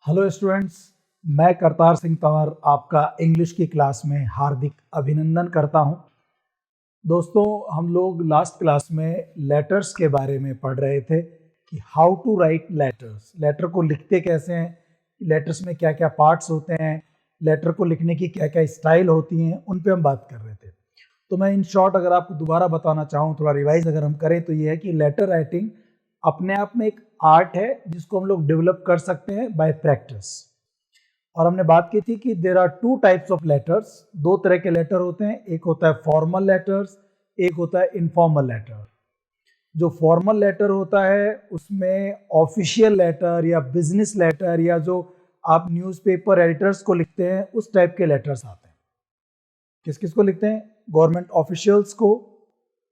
Hello students, मैं करतार सिंह तंवर आपका English की क्लास में हार्दिक अभिनंदन करता हूं। दोस्तों, हम लोग लास्ट क्लास में लेटर्स के बारे में पढ़ रहे थे कि how to write letters, letter को लिखते कैसे हैं, लेटर्स में क्या क्या पार्ट्स होते हैं, लेटर को लिखने की क्या क्या स्टाइल होती हैं, उन पे हम बात कर रहे थे। तो मैं इन शॉर्ट अगर आपको दोबारा बताना चाहूँ, थोड़ा रिवाइज अगर हम करें तो ये है कि लेटर राइटिंग अपने आप में एक आर्ट है जिसको हम लोग डेवलप कर सकते हैं बाय प्रैक्टिस। और हमने बात की थी कि there are two types of letters, दो तरह के लेटर होते हैं, एक होता है फॉर्मल लेटर्स, एक होता है इनफॉर्मल लेटर। जो फॉर्मल लेटर होता है उसमें ऑफिशियल लेटर या बिजनेस लेटर या जो आप न्यूज़पेपर एडिटर्स को लिखते हैं उस टाइप के लेटर्स आते हैं। किस किस को लिखते हैं? गवर्नमेंट ऑफिशियल्स को,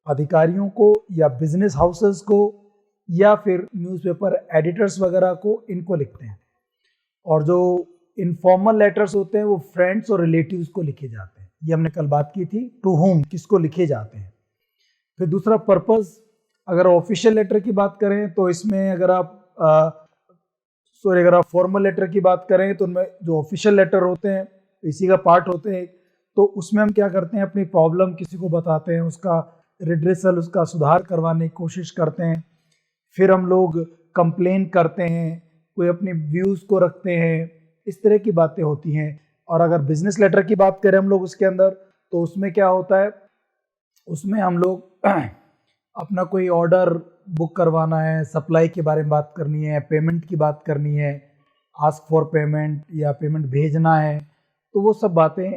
अधिकारियों को, या बिजनेस हाउसेस को, या फिर न्यूज़पेपर एडिटर्स वगैरह को, इनको लिखते हैं। और जो इनफॉर्मल लेटर्स होते हैं वो फ्रेंड्स और रिलेटिव्स को लिखे जाते हैं। ये हमने कल बात की थी, टू होम, किसको लिखे जाते हैं। फिर दूसरा पर्पस, अगर ऑफिशियल लेटर की बात करें तो इसमें अगर आप फॉर्मल लेटर की बात करें तो उनमें जो ऑफिशियल लेटर होते हैं इसी का पार्ट होते हैं। तो उसमें हम क्या करते हैं, अपनी प्रॉब्लम किसी को बताते हैं, उसका रिड्रेसल, उसका सुधार करवाने की कोशिश करते हैं। फिर हम लोग कंप्लेन करते हैं, कोई अपने व्यूज़ को रखते हैं, इस तरह की बातें होती हैं। और अगर बिजनेस लेटर की बात करें हम लोग उसके अंदर, तो उसमें क्या होता है, उसमें हम लोग अपना कोई ऑर्डर बुक करवाना है, सप्लाई के बारे में बात करनी है, पेमेंट की बात करनी है, आस्क फॉर पेमेंट या पेमेंट भेजना है, तो वो सब बातें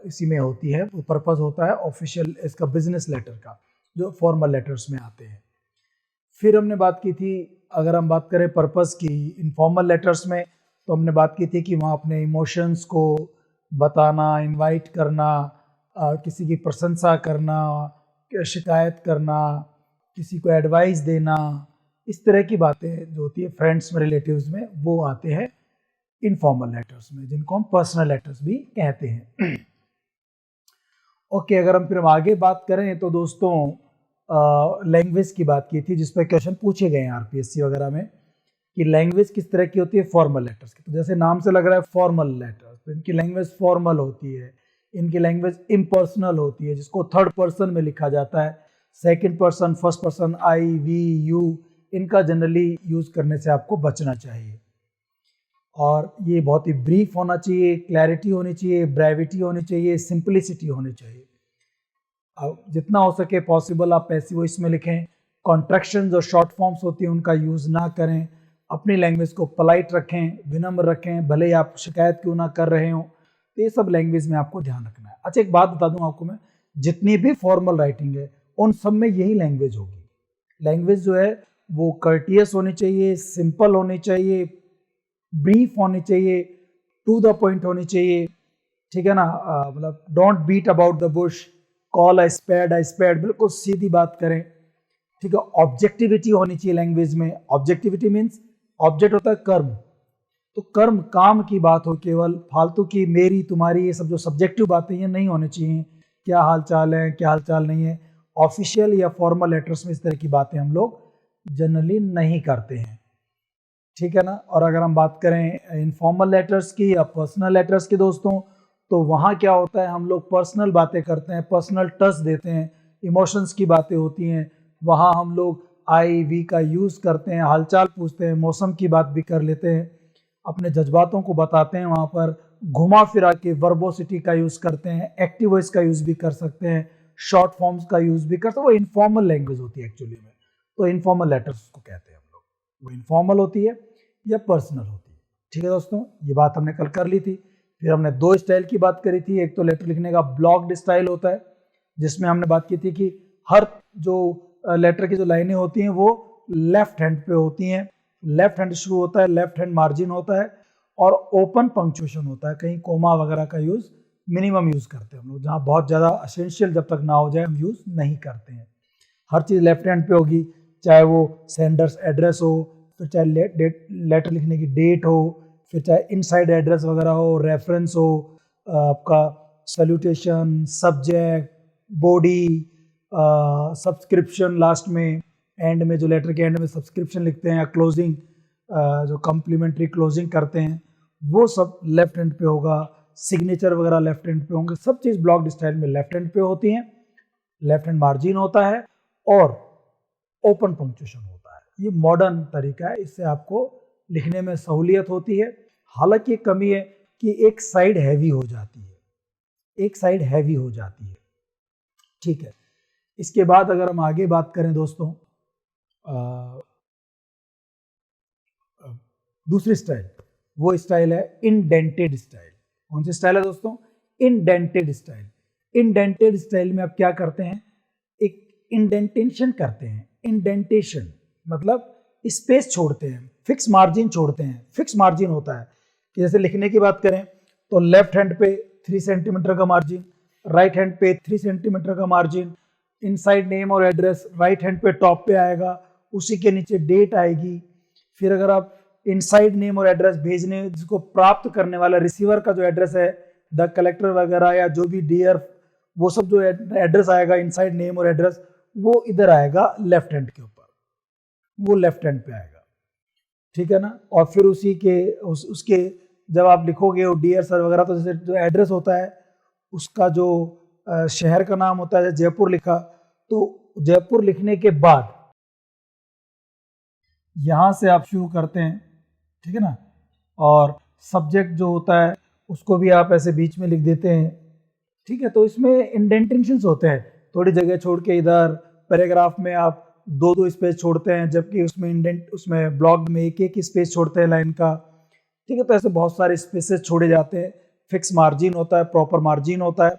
इसी में होती है। वो पर्पस होता है ऑफिशियल इसका, बिजनेस लेटर का, जो फॉर्मल लेटर्स में आते हैं। फिर हमने बात की थी, अगर हम बात करें पर्पस की इनफॉर्मल लेटर्स में, तो हमने बात की थी कि वहाँ अपने इमोशंस को बताना, इनवाइट करना, किसी की प्रशंसा करना, शिकायत करना, किसी को एडवाइस देना, इस तरह की बातें जो होती है फ्रेंड्स में, रिलेटिव्स में, वो आते हैं इनफॉर्मल लेटर्स में, जिनको हम पर्सनल लेटर्स भी कहते हैं। ओके, अगर हम फिर आगे बात करें तो दोस्तों लैंग्वेज की बात की थी, जिस पर क्वेश्चन पूछे गए हैं आरपीएससी वगैरह में कि लैंग्वेज किस तरह की होती है फॉर्मल लेटर्स की। तो जैसे नाम से लग रहा है फॉर्मल लेटर्स, तो इनकी लैंग्वेज फॉर्मल होती है, इनकी लैंग्वेज इम्पर्सनल होती है, जिसको थर्ड पर्सन में लिखा जाता है। Second person, first person, I, we, you, इनका जनरली यूज करने से आपको बचना चाहिए। और ये बहुत ही ब्रीफ होना चाहिए, क्लैरिटी होनी चाहिए, ब्रेविटी होनी चाहिए, सिंपलिसिटी होनी चाहिए। जितना हो सके पॉसिबल आप पैसिव वॉइस में लिखें। कॉन्ट्रैक्शन जो शॉर्ट फॉर्म्स होती हैं उनका यूज़ ना करें। अपनी लैंग्वेज को पोलाइट रखें, विनम्र रखें, भले ही आप शिकायत क्यों ना कर रहे हो। तो ये सब लैंग्वेज में आपको ध्यान रखना है। अच्छा, एक बात बता दूं आपको मैं, जितनी भी फॉर्मल राइटिंग है उन सब में यही लैंग्वेज होगी। लैंग्वेज जो है वो कर्टियस होनी चाहिए, सिंपल होनी चाहिए, ब्रीफ होनी चाहिए, टू द पॉइंट होनी चाहिए, ठीक है ना। मतलब don't beat about the bush, call a spade, बिल्कुल सीधी बात करें, ठीक है। ऑब्जेक्टिविटी होनी चाहिए लैंग्वेज में। ऑब्जेक्टिविटी मीन्स ऑब्जेक्ट होता है कर्म, तो कर्म, काम की बात हो, केवल फालतू की मेरी, तुम्हारी, ये सब जो सब्जेक्टिव बातें ये नहीं होनी चाहिए। क्या हाल चाल है, क्या हाल चाल नहीं है। ऑफिशियल या फॉर्मल लेटर्स में इस तरह की बातें हम लोग जनरली नहीं करते हैं, ठीक है ना। और अगर हम बात करें इनफॉर्मल लेटर्स की या पर्सनल लेटर्स की दोस्तों, तो वहाँ क्या होता है, हम लोग पर्सनल बातें करते हैं, पर्सनल टच देते हैं, इमोशंस की बातें होती हैं। वहाँ हम लोग आई, वी का यूज़ करते हैं, हालचाल पूछते हैं, मौसम की बात भी कर लेते हैं, अपने जज्बातों को बताते हैं। वहाँ पर घुमा फिरा के वर्बोसिटी का यूज़ करते हैं, एक्टिव वॉइस का यूज़ भी कर सकते हैं, शॉर्ट फॉर्म्स का यूज़ भी कर सकते हैं। वो इनफॉर्मल लैंग्वेज होती है एक्चुअली में, तो इनफॉर्मल लेटर्स को कहते हैं हम लोग। वो इनफॉर्मल होती है या पर्सनल होती है, ठीक है दोस्तों। ये बात हमने कल कर ली थी। फिर हमने दो स्टाइल की बात करी थी। एक तो लेटर लिखने का ब्लॉक्ड स्टाइल होता है, जिसमें हमने बात की थी कि हर जो लेटर की जो लाइनें होती हैं वो लेफ्ट हैंड पे होती हैं, लेफ्ट हैंड शुरू होता है, लेफ्ट हैंड मार्जिन होता है, और ओपन पंक्चुएशन होता है। कहीं कोमा वगैरह का यूज मिनिमम यूज करते हैं हम लोग, जहाँ बहुत ज़्यादा एसेंशियल जब तक ना हो जाए हम यूज नहीं करते हैं। हर चीज़ लेफ्ट हैंड पे होगी, चाहे वो सेंडर्स एड्रेस हो, फिर चाहे लेटर लिखने की डेट हो, फिर चाहे इनसाइड एड्रेस वगैरह हो, रेफरेंस हो, आपका salutation, subject, body, subscription, last में एंड में जो लेटर के एंड में सब्सक्रिप्शन लिखते हैं, या क्लोजिंग जो कम्प्लीमेंट्री क्लोजिंग करते हैं, वो सब लेफ्ट हैंड पे होगा, सिग्नेचर वगैरह लेफ्ट हैंड पे होंगे, सब चीज़ ब्लॉक्ड स्टाइल में लेफ्ट हैंड पे होती हैं। लेफ्ट हैंड मार्जिन होता है और ओपन पंक्चुएशन होता है। ये मॉडर्न तरीका है, इससे आपको लिखने में सहूलियत होती है। हालांकि एक कमी है कि एक साइड हैवी हो जाती है, एक साइड हैवी हो जाती है। ठीक है, इसके बाद अगर हम आगे बात करें दोस्तों, दूसरी स्टाइल, वो स्टाइल है इंडेंटेड स्टाइल। कौन सी स्टाइल है दोस्तों? Indented style. इंडेंटेड स्टाइल में आप क्या करते हैं, एक इंडेंटेशन करते हैं। इंडेंटेशन मतलब स्पेस छोड़ते हैं, फिक्स मार्जिन छोड़ते हैं। फिक्स मार्जिन होता है कि जैसे लिखने की बात करें तो लेफ्ट हैंड पे 3 सेंटीमीटर का मार्जिन, राइट हैंड पे 3 सेंटीमीटर का मार्जिन, इनसाइड नेम और एड्रेस राइट हैंड पे टॉप पे आएगा, उसी के नीचे डेट आएगी। फिर अगर आप इनसाइड नेम और एड्रेस भेजने, जिसको प्राप्त करने वाला रिसीवर का जो एड्रेस है, द कलेक्टर वगैरह या जो भी डियर, वो सब जो एड्रेस आएगा इनसाइड नेम और एड्रेस, वो इधर आएगा लेफ्ट हैंड के ऊपर, वो लेफ्ट हैंड पे आएगा। ठीक है ना। और फिर उसी के उसके जब आप लिखोगे वो डियर सर वगैरह, तो जैसे जो एड्रेस होता है उसका जो शहर का नाम होता है, जयपुर लिखा, तो जयपुर लिखने के बाद यहां से आप शुरू करते हैं। ठीक है ना। और सब्जेक्ट जो होता है उसको भी आप ऐसे बीच में लिख देते हैं। ठीक है, तो इसमें इंडेंटेशंस होते हैं, थोड़ी जगह छोड़ के इधर पैराग्राफ में आप 2-2 स्पेस छोड़ते हैं, जबकि उसमें ब्लॉग में एक स्पेस छोड़ते हैं लाइन का। ठीक है, तो ऐसे बहुत सारे स्पेसेस छोड़े जाते हैं। फिक्स मार्जिन होता है, प्रॉपर मार्जिन होता है,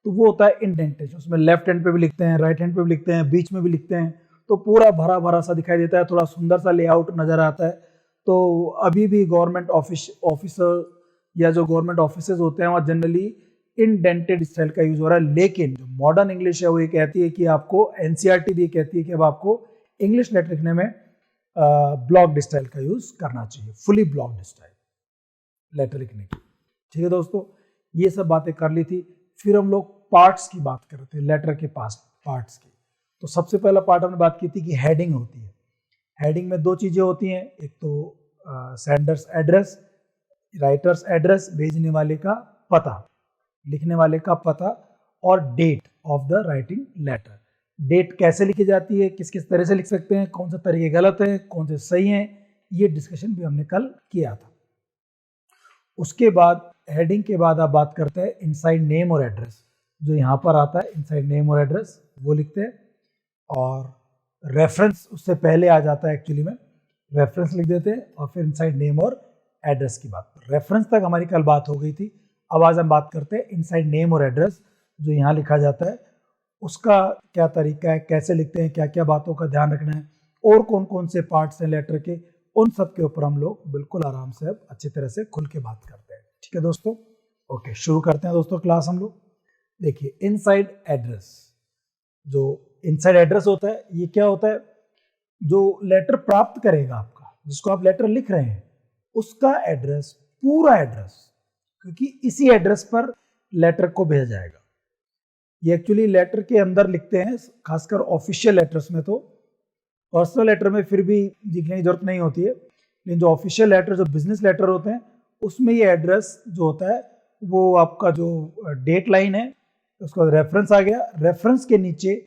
तो वो होता है इंडेंटेशन। उसमें लेफ्ट हैंड पे भी लिखते हैं, राइट हैंड पे भी लिखते हैं, बीच में भी लिखते हैं, तो पूरा भरा भरा सा दिखाई देता है, थोड़ा सुंदर सा लेआउट नजर आता है। तो अभी भी गवर्नमेंट ऑफिसर या जो गवर्नमेंट ऑफिसेज होते हैं वहाँ जनरली इंडेंटेड स्टाइल का यूज हो रहा है। लेकिन जो मॉडर्न इंग्लिश है वो ये कहती है कि आपको, एनसीईआरटी भी कहती है कि अब आपको इंग्लिश लेटर लिखने में ब्लॉक्ड स्टाइल का यूज करना चाहिए, फुली ब्लॉक्ड स्टाइल लेटर लिखने की। ठीक है दोस्तों, ये सब बातें कर ली थी। फिर हम लोग पार्ट्स की बात कर रहे थे, लेटर के पार्ट्स की। तो सबसे पहला पार्ट हमने बात की थी कि हेडिंग होती है। हेडिंग में 2 चीजें होती हैं, एक तो सेंडर्स एड्रेस, राइटर्स एड्रेस, भेजने वाले का पता, लिखने वाले का पता, और date of the writing letter. Date कैसे लिखी जाती है, किस किस तरह से लिख सकते हैं, कौन सा तरीके गलत है, कौन से सही हैं, ये डिस्कशन भी हमने कल किया था। उसके बाद हेडिंग के बाद आप बात करते हैं इनसाइड नेम और एड्रेस, जो यहाँ पर आता है इनसाइड नेम और एड्रेस, वो लिखते हैं। और रेफरेंस उससे पहले आ जाता है, एक्चुअली में रेफरेंस लिख देते हैं, और फिर इनसाइड नेम और एड्रेस की बात। रेफरेंस तक हमारी कल बात हो गई थी। अब आज हम बात करते हैं इनसाइड नेम और एड्रेस, जो यहाँ लिखा जाता है, उसका क्या तरीका है, कैसे लिखते हैं, क्या क्या बातों का ध्यान रखना है, और कौन कौन से पार्ट्स हैं लेटर के, उन सब के ऊपर हम लोग बिल्कुल आराम से अब अच्छी तरह से खुल के बात करते हैं। ठीक है दोस्तों, ओके, शुरू करते हैं दोस्तों क्लास हम लोग। देखिए, इनसाइड एड्रेस, जो इनसाइड एड्रेस होता है, ये क्या होता है, जो लेटर प्राप्त करेगा आपका, जिसको आप लेटर लिख रहे हैं, उसका एड्रेस, पूरा एड्रेस, क्योंकि इसी एड्रेस पर लेटर को भेजा जाएगा। ये एक्चुअली लेटर के अंदर लिखते हैं, खासकर ऑफिशियल लेटर्स में। तो पर्सनल लेटर में फिर भी लिखने की जरूरत नहीं होती है, लेकिन जो ऑफिशियल लेटर, जो बिजनेस लेटर होते हैं, उसमें ये एड्रेस जो होता है, वो आपका जो डेट लाइन है, उसका रेफरेंस आ गया। रेफरेंस के नीचे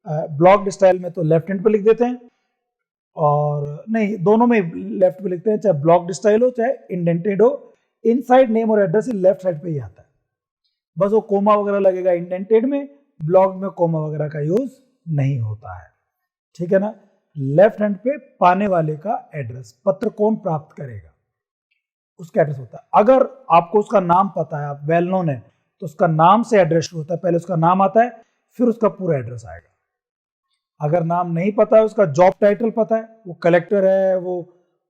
ब्लॉक्ड स्टाइल में तो लेफ्ट हैंड पे लिख देते हैं, और नहीं, दोनों में लेफ्ट पे लिखते हैं, चाहे ब्लॉक्ड स्टाइल हो चाहे इंडेंटेड हो। इनसाइड नेम और एड्रेस लेफ्ट साइड पे ही आता है, बस वो कोमा वगैरह लगेगा इंडेंटेड में, ब्लॉक्ड में कोमा वगैरह का यूज नहीं होता है। ठीक है ना। लेफ्ट हैंड पे पाने वाले का एड्रेस, पत्र कौन प्राप्त करेगा, उसका एड्रेस होता है। अगर आपको उसका नाम पता है, आप वेल नोन है, तो उसका नाम से एड्रेस शुरू होता है, पहले उसका नाम आता है, फिर उसका पूरा एड्रेस आएगा। अगर नाम नहीं पता है, उसका जॉब टाइटल पता है, वो कलेक्टर है, वो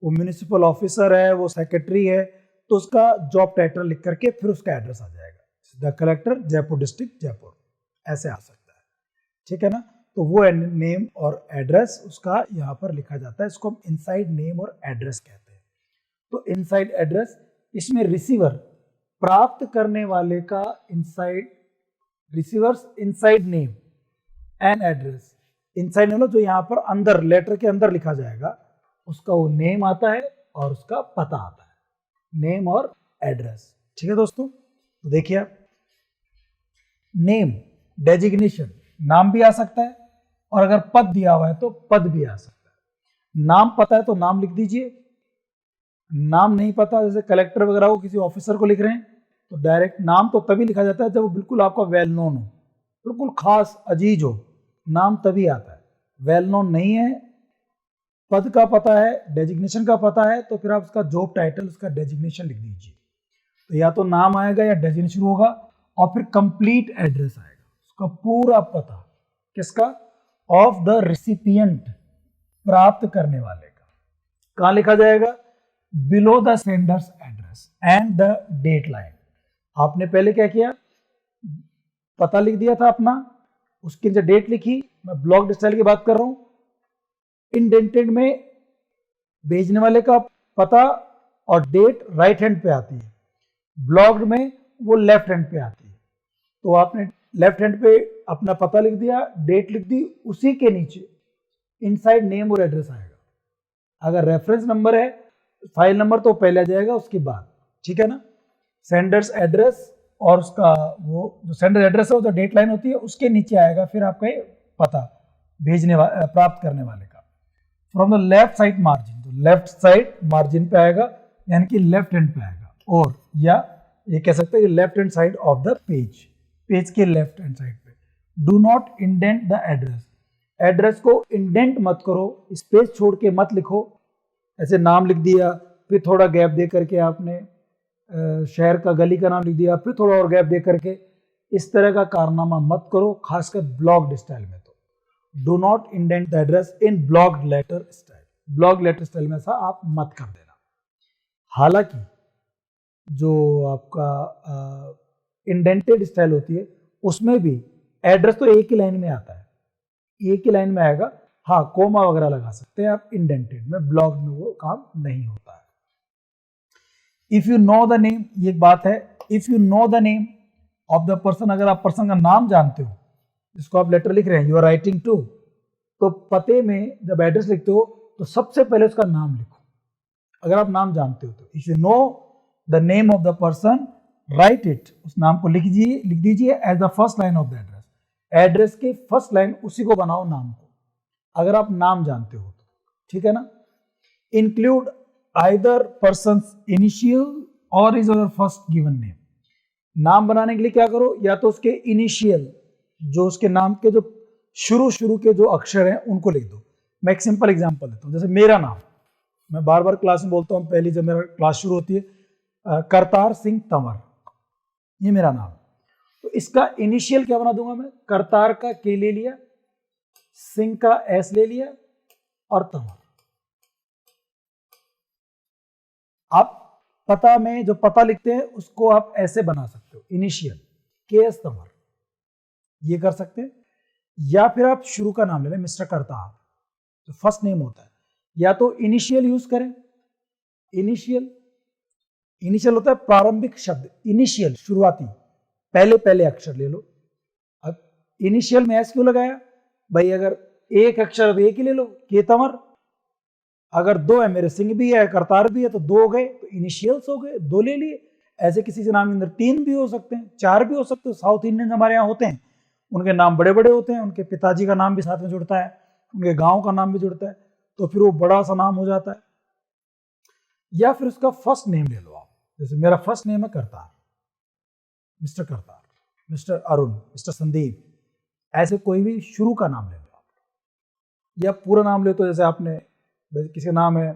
म्युनिसिपल ऑफिसर है, वो सेक्रेटरी है, तो उसका जॉब टाइटल लिख करके फिर उसका एड्रेस आ जाएगा, the collector Jaipur district Jaipur, ऐसे आ सकता है। ठीक है ना। तो वो नेम और एड्रेस उसका यहाँ पर लिखा जाता है, इसको हम इनसाइड नेम और एड्रेस कहते हैं। तो इनसाइड एड्रेस, इसमें रिसीवर, प्राप्त करने वाले का inside, receiver's inside name and address. Inside name जो यहाँ पर अंदर लेटर के अंदर लिखा जाएगा, उसका वो नेम आता है और उसका पता आता है, नेम और एड्रेस। ठीक है दोस्तों, तो देखिए आप, नेम डेजिग्नेशन, नाम भी आ सकता है, और अगर पद दिया हुआ है तो पद भी आ सकता है। नाम पता है तो नाम लिख दीजिए, नाम नहीं पता, जैसे कलेक्टर वगैरह को किसी ऑफिसर को लिख रहे हैं तो डायरेक्ट नाम तो तभी लिखा जाता है जब वो बिल्कुल आपका वेल नोन हो, बिल्कुल खास अजीज हो, नाम तभी आता है। वेल नोन नहीं है, पद का पता है, डेजिग्नेशन का पता है, तो फिर आप उसका जॉब टाइटल, उसका डेजिग्नेशन लिख दीजिए। तो या तो नाम आएगा या डेजिग्नेशन होगा, और फिर कंप्लीट एड्रेस आएगा, उसका पूरा पता। किसका? ऑफ द रिसिपिएंट, प्राप्त करने वाले का। कहां लिखा जाएगा? Below the sender's address and the date line. आपने पहले क्या किया, पता लिख दिया था अपना, उसकी जो डेट लिखी, मैं ब्लॉक्ड स्टाइल की बात कर रहा हूं। इंडेंटेड में भेजने वाले का पता और डेट राइट हैंड पे आती है, ब्लॉक्ड में वो लेफ्ट हैंड पे आती है। तो आपने लेफ्ट हैंड पे अपना पता लिख दिया, डेट लिख दी, उसी के नीचे इनसाइड नेम और एड्रेस आएगा। अगर रेफरेंस नंबर है, फाइल नंबर तो पहले आ जाएगा, उसके बाद। ठीक है ना? सेंडर्स एड्रेस और उसका वो जो सेंडर एड्रेस है, वो जो डेट लाइन होती है, उसके नीचे आएगा फिर आपका ये पता भेजने वाले, प्राप्त करने वाले का। From the left side margin, तो लेफ्ट साइड मार्जिन पे आएगा, यानी कि लेफ्ट हैंड पे आएगा, और या ये कह सकते हैं left hand side of the page, page के लेफ्ट हैंड साइड पे। Do not indent the address, address को इंडेंट मत करो, स्पेस छोड़ के मत लिखो। ऐसे नाम लिख दिया, फिर थोड़ा गैप दे करके आपने शहर का, गली का नाम लिख दिया, फिर थोड़ा और गैप दे करके, इस तरह का कारनामा मत करो, खासकर ब्लॉक्ड स्टाइल में। तो do not indent the address in blocked letter style, blocked letter style में ऐसा आप मत कर देना। हालांकि जो आपका इंडेंटेड स्टाइल होती है, उसमें भी एड्रेस तो एक ही लाइन में आता है, एक ही लाइन में आएगा। हाँ, कोमा वगैरह लगा सकते हैं आप इंडेंटेड में, ब्लॉक्ड में वो काम नहीं होता है। If you know the name, ये एक बात है, if you know the name of the person, अगर आप पर्सन का नाम जानते हो, जिसको आप लेटर लिख रहे हैं, यू आर राइटिंग टू, तो पते में जब एड्रेस लिखते हो तो सबसे पहले उसका नाम लिखो, अगर आप नाम जानते हो तो। If you know the name of the person, write it, उस नाम को लिख दीजिए as the first line of the address, address की फर्स्ट लाइन उसी को बनाओ नाम को, अगर आप नाम जानते हो तो। ठीक है ना? इंक्लूड आइदर पर्सन्स इनिशियल और is our first given name, नाम बनाने के लिए क्या करो, या तो उसके इनिशियल, जो उसके नाम के जो शुरू के जो अक्षर हैं उनको लिख दो। मैं एक सिंपल एग्जांपल देता हूँ, जैसे मेरा नाम, मैं बार बार क्लास में बोलता हूँ, पहली जब मेरा क्लास शुरू होती है, करतार सिंह तंवर, ये मेरा नाम। तो इसका इनिशियल क्या बना दूंगा मैं? करतार का के ले लिया, सिंह का एस ले लिया, और तंवर। आप पता में जो पता लिखते हैं उसको आप ऐसे बना सकते हो, इनिशियल के एस तंवर, ये कर सकते हैं। या फिर आप शुरू का नाम ले लें, मिस्टर करतार, जो फर्स्ट नेम होता है, या तो इनिशियल यूज करें। इनिशियल होता है प्रारंभिक शब्द, इनिशियल शुरुआती, पहले अक्षर ले लो। अब इनिशियल में एस क्यों लगाया भाई? अगर एक अक्षर एक ही ले लो, के तंवर। अगर दो है, मेरे सिंह भी है, करतार भी है, तो दो हो गए, तो इनिशियल्स हो गए, दो ले लिए। ऐसे किसी के नाम के अंदर तीन भी हो सकते हैं, चार भी हो सकते हैं। साउथ इंडियन हमारे यहाँ होते हैं, उनके नाम बड़े बड़े होते हैं, उनके पिताजी का नाम भी साथ में जुड़ता है, उनके गांव का नाम भी जुड़ता है, तो फिर वो बड़ा सा नाम हो जाता है। या फिर उसका फर्स्ट नेम ले लो आप, जैसे मेरा फर्स्ट नेम है Kartar, mister Kartar, mister Arun, mister Sandeep, ऐसे कोई भी शुरू का नाम ले लो आप। या पूरा नाम ले, तो जैसे आपने किसी का नाम है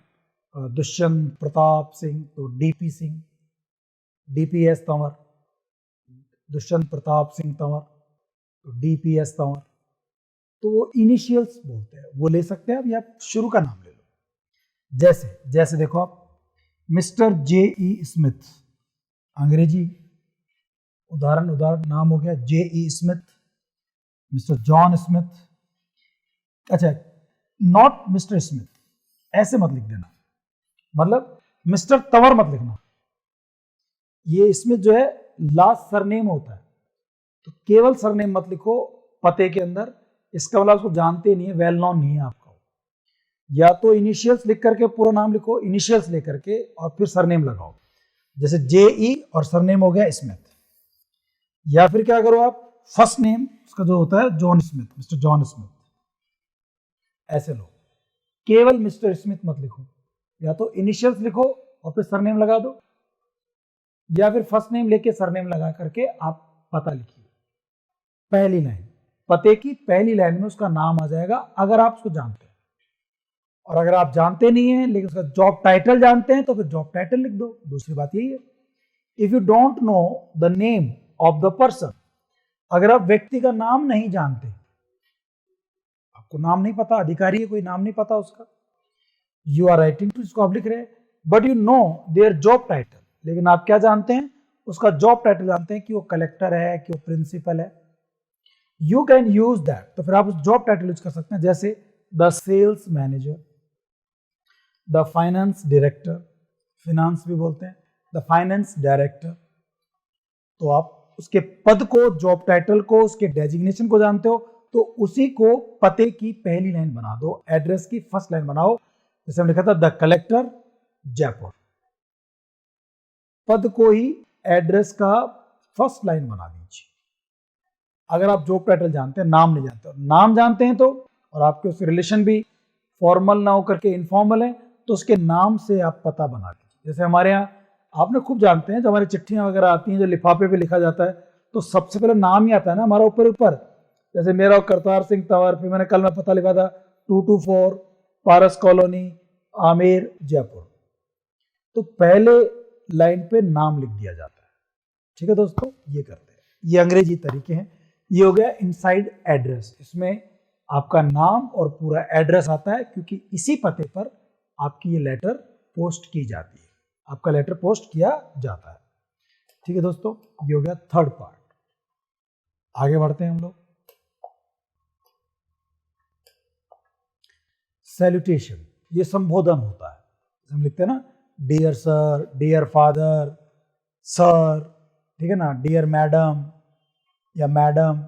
दुष्यंत प्रताप सिंह, तो डीपी सिंह, डीपीएस तंवर, दुष्यंत प्रताप सिंह तंवर, तो डीपीएस तंवर। तो वो इनिशियल्स बोलते हैं, वो ले सकते हैं आप, या शुरू का नाम ले लो। जैसे देखो आप, मिस्टर जे.ई. स्मिथ, अंग्रेजी उदाहरण नाम हो गया JE. Smith, mister John Smith. अच्छा, नॉट मिस्टर स्मिथ, ऐसे मत लिख देना, मतलब मिस्टर तंवर मत लिखना। ये स्मिथ जो है लास्ट सरनेम होता है, तो केवल सरनेम मत लिखो पते के अंदर, इसका मतलब उसको जानते नहीं है, वेल नोन नहीं है आपका। या तो इनिशियल्स लिख करके पूरा नाम लिखो, इनिशियल्स लेकर के, और फिर सरनेम लगाओ। जैसे JE और सरनेम हो गया स्मिथ। या फिर क्या करो आप, फर्स्ट नेम उसका जो होता है John Smith, mister John Smith, ऐसे लो। केवल मिस्टर स्मिथ मत लिखो, या तो इनिशियल्स लिखो और फिर सरनेम लगा दो, या फिर फर्स्ट नेम लेके सरनेम लगा करके आप पता लिखिए। पहली लाइन, पते की पहली लाइन में उसका नाम आ जाएगा अगर आप उसको जानते हैं, और अगर आप जानते नहीं हैं लेकिन उसका जॉब टाइटल जानते हैं तो फिर जॉब टाइटल लिख दो। दूसरी बात यही है, if you don't no the name of the person, अगर आप व्यक्ति का नाम नहीं जानते, आपको नाम नहीं पता, अधिकारी है कोई, नाम नहीं पता उसका, यू आर राइटिंग टू, इसको आप लिख रहे हैं, but you know their job title, लेकिन आप क्या जानते हैं, उसका जॉब टाइटल जानते हैं कि वो कलेक्टर है, कि वो प्रिंसिपल है, यू कैन यूज दैट। तो फिर आप उस जॉब टाइटल यूज कर सकते हैं, जैसे the sales manager, the finance director, finance भी बोलते हैं, द फाइनेंस डायरेक्टर। तो आप उसके पद को, जॉब टाइटल को, उसके डेजिग्नेशन को जानते हो, तो उसी को पते की पहली लाइन बना दो, एड्रेस की फर्स्ट लाइन बनाओ। जैसे हमने लिखा था द कलेक्टर जयपुर, पद को ही एड्रेस का फर्स्ट लाइन बना दीजिए। अगर आप जॉब टाइटल जानते हैं, नाम नहीं जानते, नाम जानते हैं तो, और आपके उससे रिलेशन भी फॉर्मल ना होकर के इनफॉर्मल है, तो उसके नाम से आप पता बना लीजिए। जैसे हमारे यहाँ आपने खूब जानते हैं, जब हमारी चिट्ठियां वगैरह आती हैं, जो लिफाफे पे लिखा जाता है, तो सबसे पहले नाम ही आता है ना हमारा ऊपर ऊपर। जैसे मेरा करतार सिंह तंवर, फिर मैंने कल में पता लिखा था 224 पारस कॉलोनी, आमेर, जयपुर, तो पहले लाइन पे नाम लिख दिया जाता है। ठीक है दोस्तों, ये करते हैं, ये अंग्रेजी तरीके हैं। ये हो गया इनसाइड एड्रेस, इसमें आपका नाम और पूरा एड्रेस आता है, क्योंकि इसी पते पर आपकी ये लेटर पोस्ट की जाती है, आपका लेटर पोस्ट किया जाता है। ठीक है दोस्तों, ये हो गया थर्ड पार्ट। आगे बढ़ते हैं हम लोग। सैल्यूटेशन, ये संबोधन होता है, हम लिखते हैं ना dear sir, dear father, sir, ठीक है ना, डियर मैडम या मैडम।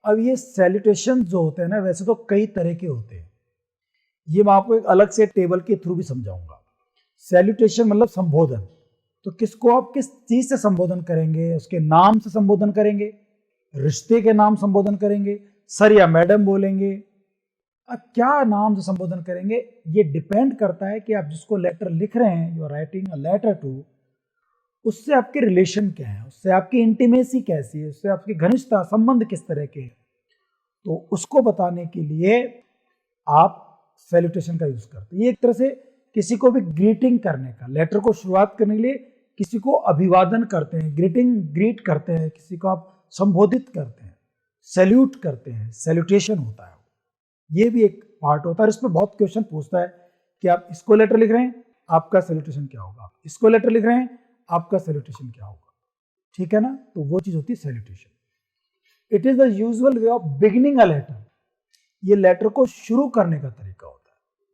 अब ये सैल्यूटेशन जो होते हैं ना, वैसे तो कई तरह के होते हैं, ये मैं आपको एक अलग से टेबल के थ्रू भी समझाऊंगा। सैल्यूटेशन मतलब संबोधन, तो किसको आप किस चीज से संबोधन करेंगे, उसके नाम से संबोधन करेंगे, रिश्ते के नाम संबोधन करेंगे, सर या मैडम बोलेंगे, अब क्या नाम से संबोधन करेंगे, ये डिपेंड करता है कि आप जिसको लेटर लिख रहे हैं, you are writing a letter to, उससे आपके रिलेशन क्या है, उससे आपकी इंटीमेसी कैसी है, उससे आपकी घनिष्ठता, संबंध किस तरह के हैं, तो उसको बताने के लिए आप सैल्यूटेशन का यूज करते हैं। ये एक तरह से किसी को भी ग्रीटिंग करने का, लेटर को शुरुआत करने के लिए किसी को अभिवादन करते हैं, ग्रीट करते हैं, किसी को आप संबोधित करते हैं, सैल्यूट करते हैं, सैल्यूटेशन होता है। ये भी एक पार्ट होता है। इसमें बहुत क्वेश्चन पूछता है कि आप इसको लेटर लिख रहे हैं, आपका सैल्यूटेशन क्या होगा, इसको लेटर लिख रहे हैं, आपका सैल्यूटेशन क्या होगा, ठीक है ना, तो वो चीज होती है salutation. It is the usual way of beginning a letter, ये लेटर को शुरू करने का तरीका होता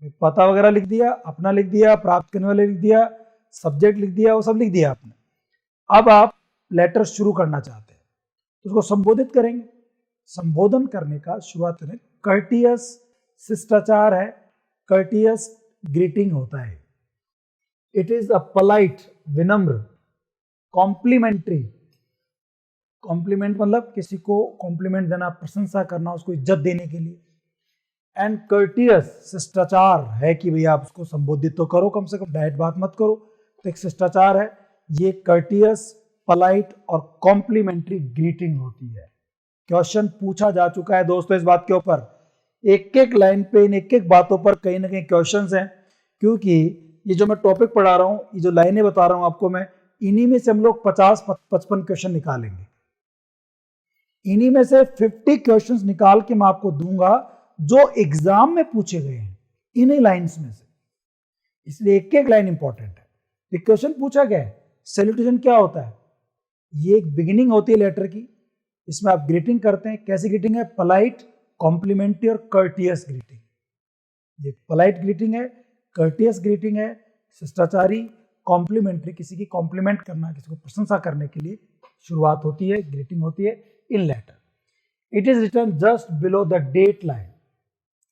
है। पता वगैरह लिख दिया, अपना लिख दिया, प्राप्त करने वाले लिख दिया, सब्जेक्ट लिख दिया, वो सब लिख दिया आपने। अब आप लेटर शुरू करना चाहते हैं तो उसको संबोधित करेंगे। संबोधन करने का शुरुआत करें, कर्टियस शिष्टाचार है, कर्टियस ग्रीटिंग होता है। इट इज अ पोलाइट, विनम्र, कॉम्प्लीमेंट्री, कॉम्प्लीमेंट मतलब किसी को कॉम्प्लीमेंट देना, प्रशंसा करना, उसको इज्जत देने के लिए, एंड कर्टियस शिष्टाचार है कि भैया आप उसको संबोधित तो करो, कम से कम डायरेक्ट बात मत करो, तो एक शिष्टाचार है। ये कर्टियस, पोलाइट और कॉम्प्लीमेंट्री ग्रीटिंग होती है। क्वेश्चन पूछा जा चुका है दोस्तों इस बात के ऊपर, एक एक लाइन पे, इन एक एक बातों पर कहीं ना कहीं क्वेश्चंस हैं, क्योंकि ये जो मैं टॉपिक पढ़ा रहा हूँ, ये जो लाइनें बता रहा हूँ आपको मैं, इन्हीं में से हम लोग 50-55 क्वेश्चन निकालेंगे। इन्हीं में से 50 क्वेश्चंस निकाल के मैं आपको दूंगा जो एग्जाम में पूछे गए हैं, इन्हीं लाइंस में से, इसलिए एक एक लाइन इंपॉर्टेंट है। एक क्वेश्चन पूछा गया है, सैल्यूटेशन क्या होता है, ये एक बिगिनिंग होती है लेटर की, इसमें आप ग्रीटिंग करते हैं। कैसी ग्रीटिंग है, पोलाइट, कॉम्प्लीमेंट्री और कर्टियस ग्रीटिंग। ये पोलाइट ग्रीटिंग है, कर्टियस ग्रीटिंग है, शिष्टाचारी, कॉम्प्लीमेंट्री, किसी की कॉम्प्लीमेंट करना, किसी को प्रशंसा करने के लिए शुरुआत होती है, ग्रीटिंग होती है in letter. It is written just below the date line,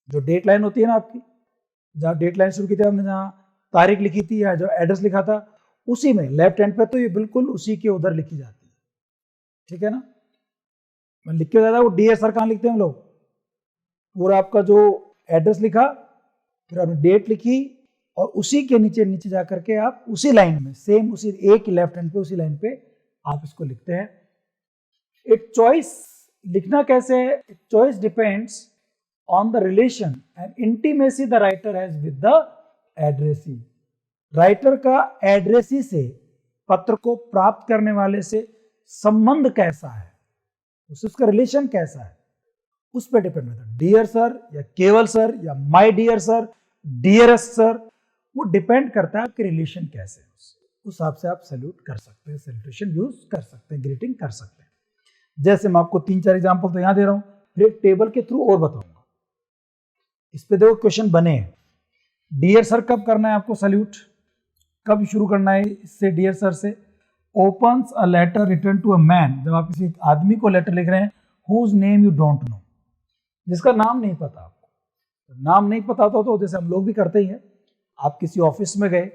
जो डेट लाइन होती है ना आपकी, जहाँ डेट लाइन शुरू की थी हमने, जहाँ तारीख लिखी थी या जो एड्रेस लिखा था, उसी में लेफ्ट हैंड पे तो ये बिल्कुल उसी के उधर लिखी जाती है, ठीक है ना। मैं लिख के बताया वो डियर सर कहाँ लिखते हैं हम लोग, पूरा आपका जो एड्रेस लिखा, फिर आपने डेट लिखी, और उसी के नीचे नीचे जा करके आप उसी लाइन में सेम उसी एक लेफ्ट हैंड पे उसी लाइन पे आप इसको लिखते हैं। एक चॉइस लिखना कैसे है, choice depends on the relation and intimacy the writer has with the addressee. Writer का एड्रेसी से पत्र को प्राप्त करने वाले से संबंध कैसा है, उसका रिलेशन कैसा है, उस पर डिपेंड होता है। डियर सर या केवल सर या my dear sir, dearest sir, वो डिपेंड करता है आपके रिलेशन कैसे है, उस हिसाब से आप सैल्यूट कर सकते हैं, सैल्यूटेशन यूज कर सकते हैं, ग्रीटिंग कर सकते हैं। जैसे मैं आपको 3-4 एग्जांपल तो यहां दे रहा हूं, फिर एक टेबल के थ्रू और बताऊंगा। इस पे देखो क्वेश्चन बने हैं, डियर सर कब करना है आपको सैल्यूट, कब शुरू करना है इससे, डियर सर से। Opens a letter return to a man, जब आप किसी आदमी को लेटर लिख रहे हैं, whose name you don't know, जिसका नाम नहीं पता आपको। नाम नहीं पता होता तो जैसे हम लोग भी करते ही हैं, आप किसी ऑफिस में गए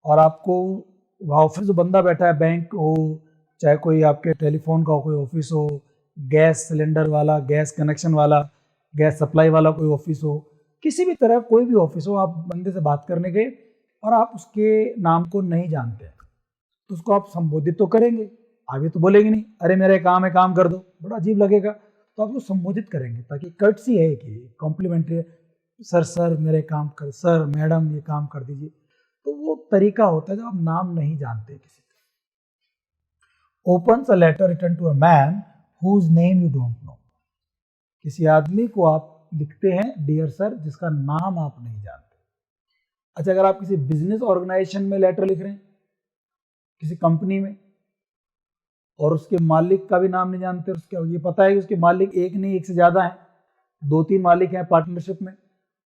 और आपको वहाँ ऑफिस जो बंदा बैठा है, बैंक हो चाहे कोई आपके टेलीफोन का कोई ऑफिस हो, गैस सिलेंडर वाला, गैस कनेक्शन वाला, गैस सप्लाई वाला कोई ऑफिस हो, किसी भी तरह कोई भी ऑफिस हो, आप बंदे से बात करने गए और आप उसके नाम को नहीं जानते हैं, तो उसको आप संबोधित तो करेंगे, आगे तो बोलेंगे नहीं अरे मेरा काम है काम कर दो, बड़ा अजीब लगेगा, तो आप उसको संबोधित करेंगे, ताकि कर्टसी है कि कॉम्प्लीमेंट्री है, सर सर मेरे काम कर, सर मैडम ये काम कर दीजिए। तो वो तरीका होता है जब आप नाम नहीं जानते किसी का। Opens a letter return to a man whose name you don't know, किसी आदमी को आप लिखते हैं डियर सर जिसका नाम आप नहीं जानते। अच्छा, अगर आप किसी बिजनेस ऑर्गेनाइजेशन में लेटर लिख रहे हैं, किसी कंपनी में, और उसके मालिक का भी नाम नहीं जानते, उसका ये पता है कि उसके मालिक एक नहीं एक से ज्यादा हैं, 2-3 मालिक हैं पार्टनरशिप में,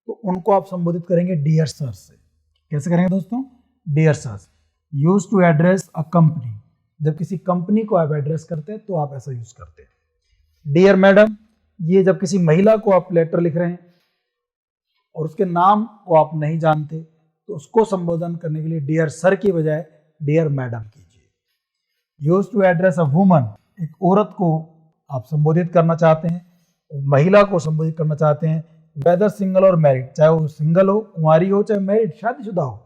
तो उनको आप संबोधित करेंगे डियर सर से। कैसे करेंगे दोस्तों, dear sir. Use to address a company, जब किसी कंपनी को आप एड्रेस करते हैं तो आप ऐसा यूज करते हैं। डियर मैडम, ये जब किसी महिला को आप लेटर लिख रहे हैं और उसके नाम को आप नहीं जानते, तो उसको संबोधन करने के लिए डियर सर की बजाय डियर मैडम कीजिए। Use to address a woman, एक औरत को आप संबोधित करना चाहते हैं, महिला को संबोधित करना चाहते हैं, वेदर सिंगल और मैरिड, चाहे वो सिंगल हो, कुंवारी हो, चाहे मैरिड शादीशुदा हो।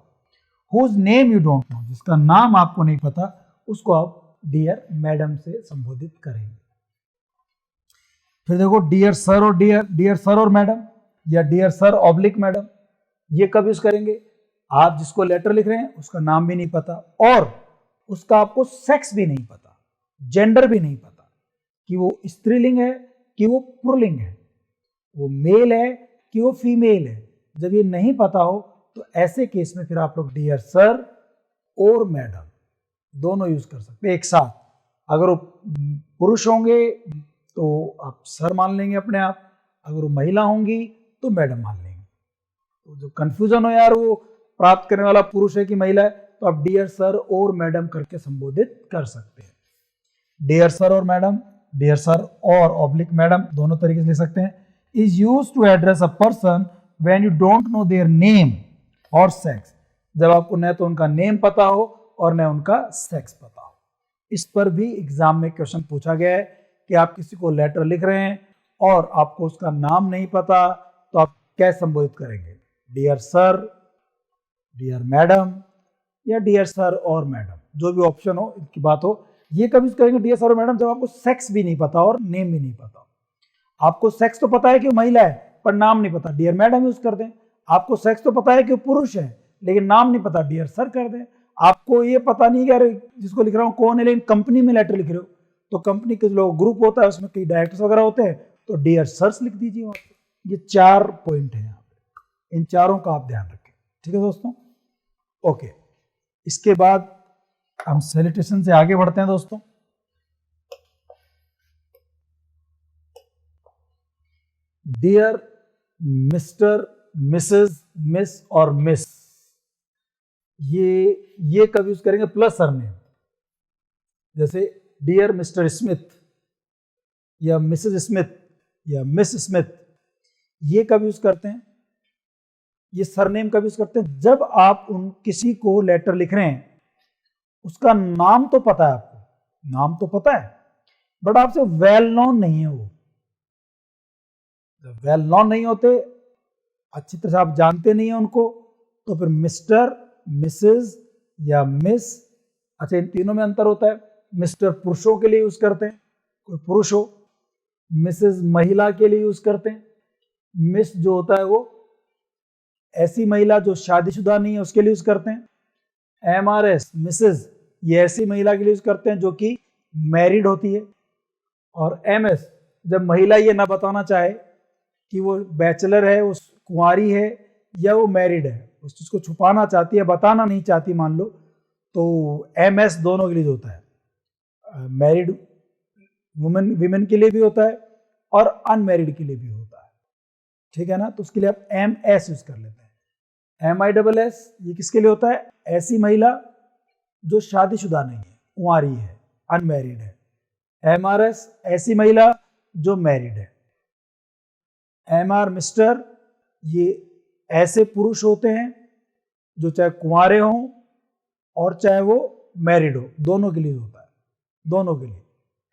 Whose name you don't know, जिसका नाम आपको नहीं पता, उसको आप डियर मैडम से संबोधित करेंगे। फिर देखो डियर सर और डियर सर और मैडम, या डियर सर ऑब्लिक मैडम, ये कब यूज करेंगे, आप जिसको लेटर लिख रहे हैं उसका नाम भी नहीं पता और उसका आपको सेक्स भी नहीं पता, जेंडर भी नहीं पता कि वो स्त्रीलिंग है कि वो पुल्लिंग है, वो मेल है कि वो फीमेल है। जब ये नहीं पता हो तो ऐसे केस में फिर आप लोग डियर सर और मैडम दोनों यूज कर सकते हैं एक साथ। अगर वो पुरुष होंगे तो आप सर मान लेंगे अपने आप, अगर वो महिला होंगी तो मैडम मान लेंगे। तो जो कंफ्यूजन हो यार वो प्राप्त करने वाला पुरुष है कि महिला है, तो आप डियर सर और मैडम करके संबोधित कर सकते हैं। डियर सर और मैडम, डियर सर और ऑब्लिक मैडम दोनों तरीके से लिख सकते हैं। Is use to address a person when you don't know their name और सेक्स, जब आपको न तो उनका नेम पता हो और न उनका सेक्स पता हो। इस पर भी एग्जाम में क्वेश्चन पूछा गया है कि आप किसी को लेटर लिख रहे हैं और आपको उसका नाम नहीं पता, तो आप कैसे संबोधित करेंगे, डियर सर, डियर मैडम या डियर सर और मैडम, जो भी ऑप्शन हो इनकी बात हो। ये कभी करेंगे डियर सर और मैडम जब आपको सेक्स भी नहीं पता और नेम भी नहीं पता। आपको सेक्स तो पता है कि वो महिला है पर नाम नहीं पता, डियर मैडम यूज कर दें। आपको सेक्स तो पता है कि वो पुरुष है लेकिन नाम नहीं पता, डियर सर कर दें। आपको ये पता नहीं कि जिसको लिख रहा हूँ कौन है, लेकिन कंपनी में लेटर लिख रहे हो तो कंपनी के जो ग्रुप होता है उसमें कई डायरेक्टर्स वगैरह होते हैं, तो डियर सर्स लिख दीजिए वहां पे। ये 4 पॉइंट है यहाँ पे, इन चारों का आप ध्यान रखें, ठीक है दोस्तों। ओके, इसके बाद हम सैल्यूटेशन से आगे बढ़ते हैं दोस्तों। डियर मिस्टर, मिसेस, मिस और मिस, ये कब यूज करेंगे, प्लस सरनेम, जैसे डियर मिस्टर स्मिथ या मिसेस स्मिथ या मिस स्मिथ, ये कब यूज करते हैं, ये सरनेम कब यूज करते हैं? जब आप उन किसी को लेटर लिख रहे हैं, उसका नाम तो पता है आपको, नाम तो पता है, बट आपसे वेल नोन नहीं है वो। जब वेल नोन नहीं होते, अच्छी तरह से आप जानते नहीं है उनको, तो फिर मिस्टर, मिसेस या मिस। अच्छा, इन तीनों में अंतर होता है। मिस्टर पुरुषों के लिए यूज करते हैं, कोई पुरुष हो। मिसेस महिला के लिए यूज करते हैं। मिस जो होता है वो ऐसी महिला जो शादीशुदा नहीं है उसके लिए यूज करते हैं। एमआरएस मिसेस, ये ऐसी महिला के लिए यूज करते हैं जो कि मैरिड होती है। और एमएस, जब महिला ये ना बताना चाहे कि वो बैचलर है, वो कुंवारी है या वो मैरिड है, उस चीज को छुपाना चाहती है, बताना नहीं चाहती मान लो, तो एमएस दोनों के लिए होता है। मैरिड विमेन के लिए भी होता है और अनमैरिड के लिए भी होता है, ठीक है ना। तो उसके लिए आप एम एस यूज कर लेते हैं। MISS ये किसके लिए होता है? ऐसी महिला जो शादीशुदा नहीं है, कुंवारी है, अनमैरिड है। MRS ऐसी महिला जो मैरिड है। MR मिस्टर, ये ऐसे पुरुष होते हैं जो चाहे कुंवारे हों और चाहे वो मैरिड हो, दोनों के लिए होता है, दोनों के लिए।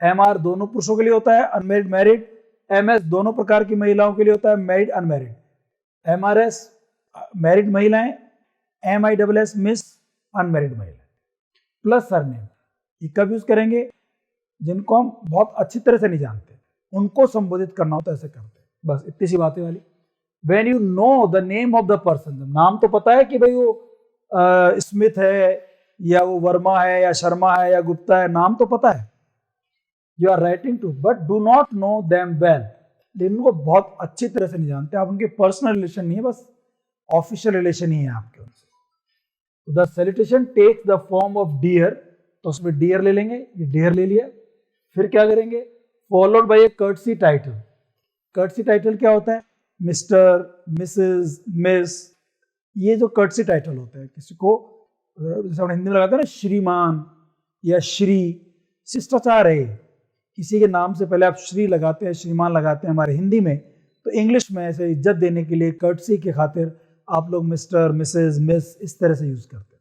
MR दोनों पुरुषों के लिए होता है, अनमैरिड मैरिड। MS दोनों प्रकार की महिलाओं के लिए होता है, मैरिड अनमैरिड। MRS मैरिड महिलाएं, MISS मिस, अनमैरिड महिलाएं। प्लस सरनेम, ये कब यूज करेंगे? जिनको हम बहुत अच्छी तरह से नहीं जानते, उनको संबोधित करना होता है, ऐसे करते हैं। बस इतनी सी बातें वाली। When you know the name of the person, नाम तो पता है कि भाई वो स्मिथ है या वो वर्मा है या शर्मा है या गुप्ता है, नाम तो पता है। You are writing to, but do not know them well, लेकिन उनको बहुत अच्छी तरह से नहीं जानते आप, उनके पर्सनल रिलेशन नहीं है, बस ऑफिशियल रिलेशन ही है आपके उनसे। The salutation takes the form of dear, तो उसमें डियर ले लेंगे, ये डियर ले लिया। फिर क्या करेंगे? Followed by A courtesy title. Courtesy title क्या होता है? मिस्टर, मिसेस, मिस, ये जो कर्टसी टाइटल होते हैं किसी को, जैसे हम हिंदी में लगाते हैं ना श्रीमान या श्री, शिष्टाचार है, किसी के नाम से पहले आप श्री लगाते हैं, श्रीमान लगाते हैं हमारे हिंदी में, तो इंग्लिश में ऐसे इज्जत देने के लिए, कर्टसी के खातिर आप लोग मिस्टर, मिसेस, मिस इस तरह से यूज करते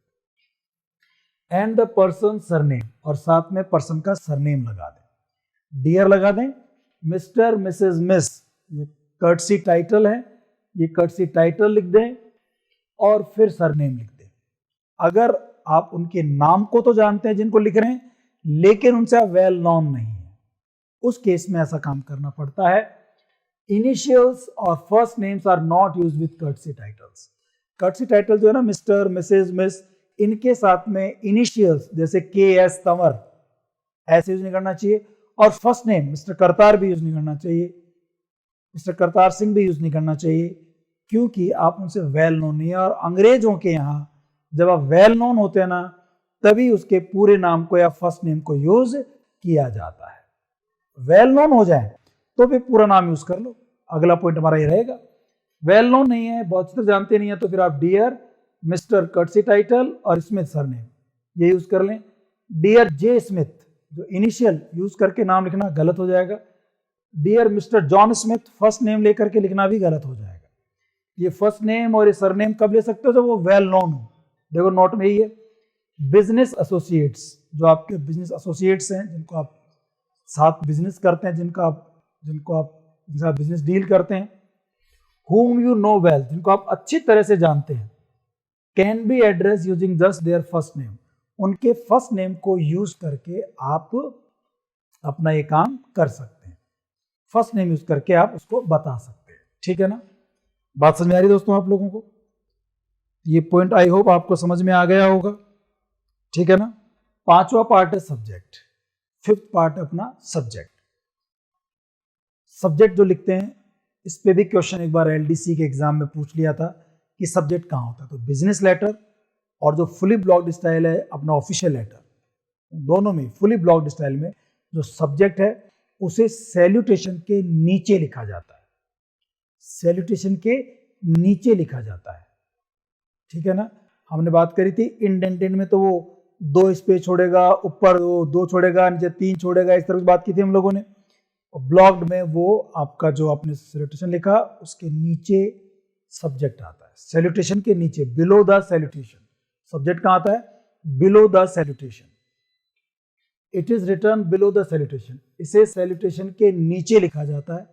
हैं। एंड द पर्सन सरनेम, और साथ में पर्सन का सरनेम लगा दें, डियर लगा दें। मिस्टर, मिसेस, मिस, ये कर्टसी टाइटल है, ये कर्टसी टाइटल लिख दें और फिर सरनेम लिख दें। अगर आप उनके नाम को तो जानते हैं जिनको लिख रहे हैं, लेकिन उनसे आप वेल नोन नहीं है, उस केस में ऐसा काम करना पड़ता है। इनिशियल्स और first names are not used with courtesy titles. Courtesy title जो है ना, मिस्टर, मिसेस, मिस, इनके साथ में इनिशियल्स जैसे KS तंवर ऐसे यूज नहीं करना चाहिए, और फर्स्ट नेम मिस्टर करतार भी यूज नहीं करना चाहिए, मिस्टर करतार सिंह भी यूज नहीं करना चाहिए, क्योंकि आप उनसे वेल नोन नहीं है। और अंग्रेजों के यहाँ जब आप वेल नोन होते हैं ना, तभी उसके पूरे नाम को या फर्स्ट नेम को यूज किया जाता है। वेल नोन हो जाए तो फिर पूरा नाम यूज कर लो। अगला पॉइंट हमारा ये रहेगा। वेल नोन नहीं है, बहुत अच्छी तरह जानते नहीं है, तो फिर आप डियर, मिस्टर कर्टसी टाइटल और स्मिथ सरनेम ये यूज कर लें। डियर J स्मिथ, जो इनिशियल यूज करके नाम लिखना गलत हो जाएगा। Dear mister John Smith, first name लेकर के लिखना भी गलत हो जाएगा। ये फर्स्ट नेम और ये सरनेम कब ले सकते हो? जब वो वेल नोन हो। देखो नोट में ही है। बिजनेस एसोसिएट्स, जो आपके बिजनेस एसोसिएट्स हैं, जिनको आप साथ बिजनेस करते हैं, जिनका आप जिनके साथ बिजनेस डील करते हैं। whom you know well, जिनको आप अच्छी तरह से जानते हैं। Can be address using just their first name, उनके फर्स्ट नेम को यूज करके आप अपना ये काम कर सकते हैं। फर्स्ट नेम यूज करके आप उसको बता सकते हैं, ठीक है ना। बात समझ में आ रही दोस्तों आप लोगों को? ये पॉइंट आई होप आपको समझ में आ गया होगा, ठीक है ना। पांचवा पार्ट है सब्जेक्ट, फिफ्थ पार्ट अपना सब्जेक्ट। सब्जेक्ट जो लिखते हैं, इस पे भी क्वेश्चन एक बार LDC के एग्जाम में पूछ लिया था कि सब्जेक्ट कहाँ होता है। तो बिजनेस लेटर और जो फुली ब्लॉक्ड स्टाइल है अपना ऑफिशियल लेटर, दोनों में फुली ब्लॉक्ड स्टाइल में जो सब्जेक्ट है उसे सैल्यूटेशन के नीचे लिखा जाता है, सैल्यूटेशन के नीचे लिखा जाता है, ठीक है ना। हमने बात करी थी इंडेंटेड में तो वो 2 स्पेस छोड़ेगा, ऊपर वो 2 छोड़ेगा, नीचे 3 छोड़ेगा, इस तरह की बात की थी हम लोगों ने। और ब्लॉक्ड में वो आपका जो आपने सैल्यूटेशन लिखा उसके नीचे सब्जेक्ट आता है। सैल्यूटेशन के नीचे बिलो द सैल्यूटेशन, सब्जेक्ट कहाँ आता है? Below the salutation. It is return below the salutation, इसे सैल्यूटेशन के नीचे लिखा जाता है।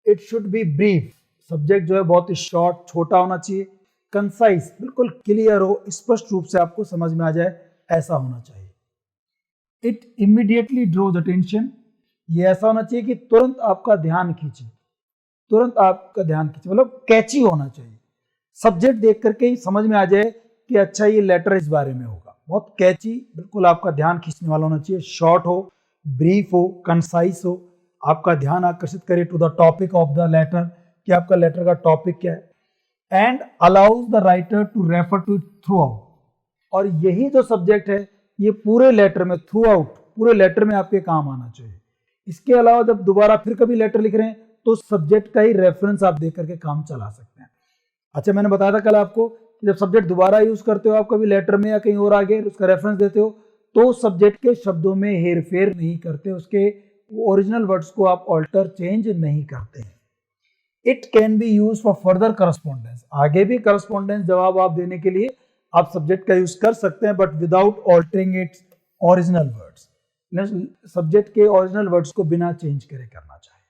It should be brief, subject जो है बहुत ही शॉर्ट, छोटा होना चाहिए। कंसाइज, बिल्कुल क्लियर हो, स्पष्ट रूप से आपको समझ में आ जाए, ऐसा होना चाहिए। इट इमीडिएटली ड्रॉज अटेंशन, ये ऐसा होना चाहिए कि तुरंत आपका ध्यान खींचे, तुरंत आपका ध्यान खींचे, मतलब कैची होना चाहिए। सब्जेक्ट देख करके ही समझ में आ जाए कि अच्छा ये लेटर इस बारे में होगा। बहुत कैची, बिल्कुल आपका ध्यान खींचने वाला होना चाहिए। शॉर्ट हो, ब्रीफ हो, कंसाइज हो, आपका ध्यान आकर्षित करे to the topic of the letter, कि आपका लेटर का टॉपिक क्या है। And allows the writer to refer to throughout, और यही जो सब्जेक्ट है ये पूरे लेटर में, थ्रू आउट पूरे लेटर में आपके काम आना चाहिए। इसके अलावा जब दोबारा फिर कभी लेटर लिख रहे हैं तो सब्जेक्ट का ही रेफरेंस आप देख करके काम चला सकते हैं। अच्छा, मैंने बताया था कल आपको कि जब सब्जेक्ट दोबारा यूज करते हो आप कभी लेटर में या कहीं और आगे उसका रेफरेंस देते हो तो सब्जेक्ट के शब्दों में हेरफेर नहीं करते, उसके ओरिजिनल वर्ड्स को आप ऑल्टर चेंज नहीं करते हैं। It can be use for further correspondence, आगे भी करस्पॉन्डेंस जवाब आप देने के लिए आप सब्जेक्ट का यूज कर सकते हैं, but without altering its original words. Subject के ओरिजिनल वर्ड्स को बिना चेंज करे करना चाहिए।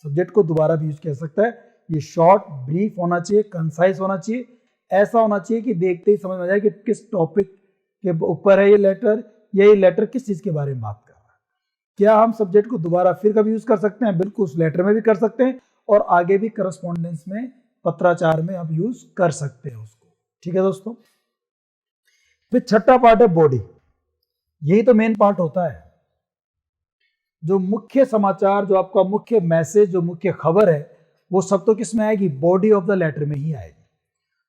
सब्जेक्ट को दोबारा भी यूज कर सकता है। ये शॉर्ट, ब्रीफ होना चाहिए, कंसाइज होना चाहिए, ऐसा होना चाहिए कि देखते ही समझ में आ जाए कि किस टॉपिक के ऊपर है ये लेटर, या ये लेटर किस चीज के बारे में बात कर रहा है। क्या हम सब्जेक्ट को दोबारा फिर कभी यूज कर सकते हैं? बिल्कुल, उस लेटर में भी कर सकते हैं और आगे भी करस्पॉन्डेंस में, पत्राचार में आप यूज कर सकते हैं उसको। ठीक है दोस्तों। फिर छठा पार्ट है बॉडी, यही तो मेन पार्ट होता है। जो मुख्य समाचार, जो आपका मुख्य मैसेज, जो मुख्य खबर है, वो सब तो किस में आएगी? बॉडी ऑफ द लेटर में ही आएगी।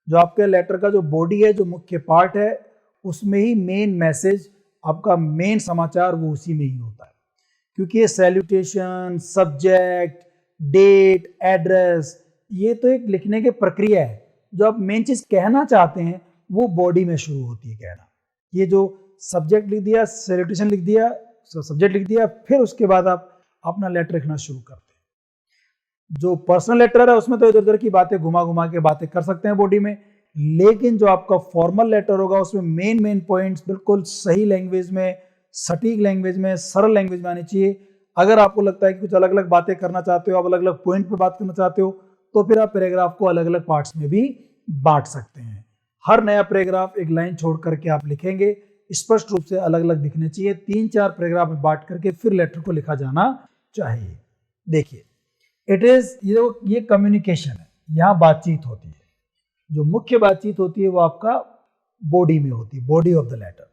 जो आपके लेटर का जो बॉडी है, जो मुख्य पार्ट है, उसमें ही मेन मैसेज, आपका मेन समाचार वो उसी में ही होता है। क्योंकि ये सैल्यूटेशन, सब्जेक्ट, डेट, एड्रेस, ये तो एक लिखने की प्रक्रिया है। जो आप मेन चीज कहना चाहते हैं वो बॉडी में शुरू होती है कहना। ये जो सब्जेक्ट लिख दिया, सैल्यूटेशन लिख दिया, सब्जेक्ट लिख दिया, फिर उसके बाद आप अपना लेटर लिखना शुरू करते हैं। जो पर्सनल लेटर है उसमें तो इधर उधर की बातें घुमा घुमा के बातें कर सकते हैं बॉडी में, लेकिन जो आपका फॉर्मल लेटर होगा उसमें मेन पॉइंट्स बिल्कुल सही लैंग्वेज में, सटीक लैंग्वेज में, सरल लैंग्वेज में आनी चाहिए। अगर आपको लगता है कि कुछ अलग अलग बातें करना चाहते हो, आप अलग अलग पॉइंट पे बात करना चाहते हो, तो फिर आप पैराग्राफ को अलग अलग पार्ट्स में भी बांट सकते हैं। हर नया पैराग्राफ एक लाइन छोड़ करके आप लिखेंगे, स्पष्ट रूप से अलग अलग दिखने चाहिए। 3-4 पैराग्राफ में बांट करके फिर लेटर को लिखा जाना चाहिए। देखिए, इट इज, ये कम्युनिकेशन है, यहाँ बातचीत होती है। जो मुख्य बातचीत होती है वो आपका बॉडी में होती है, बॉडी ऑफ द लेटर।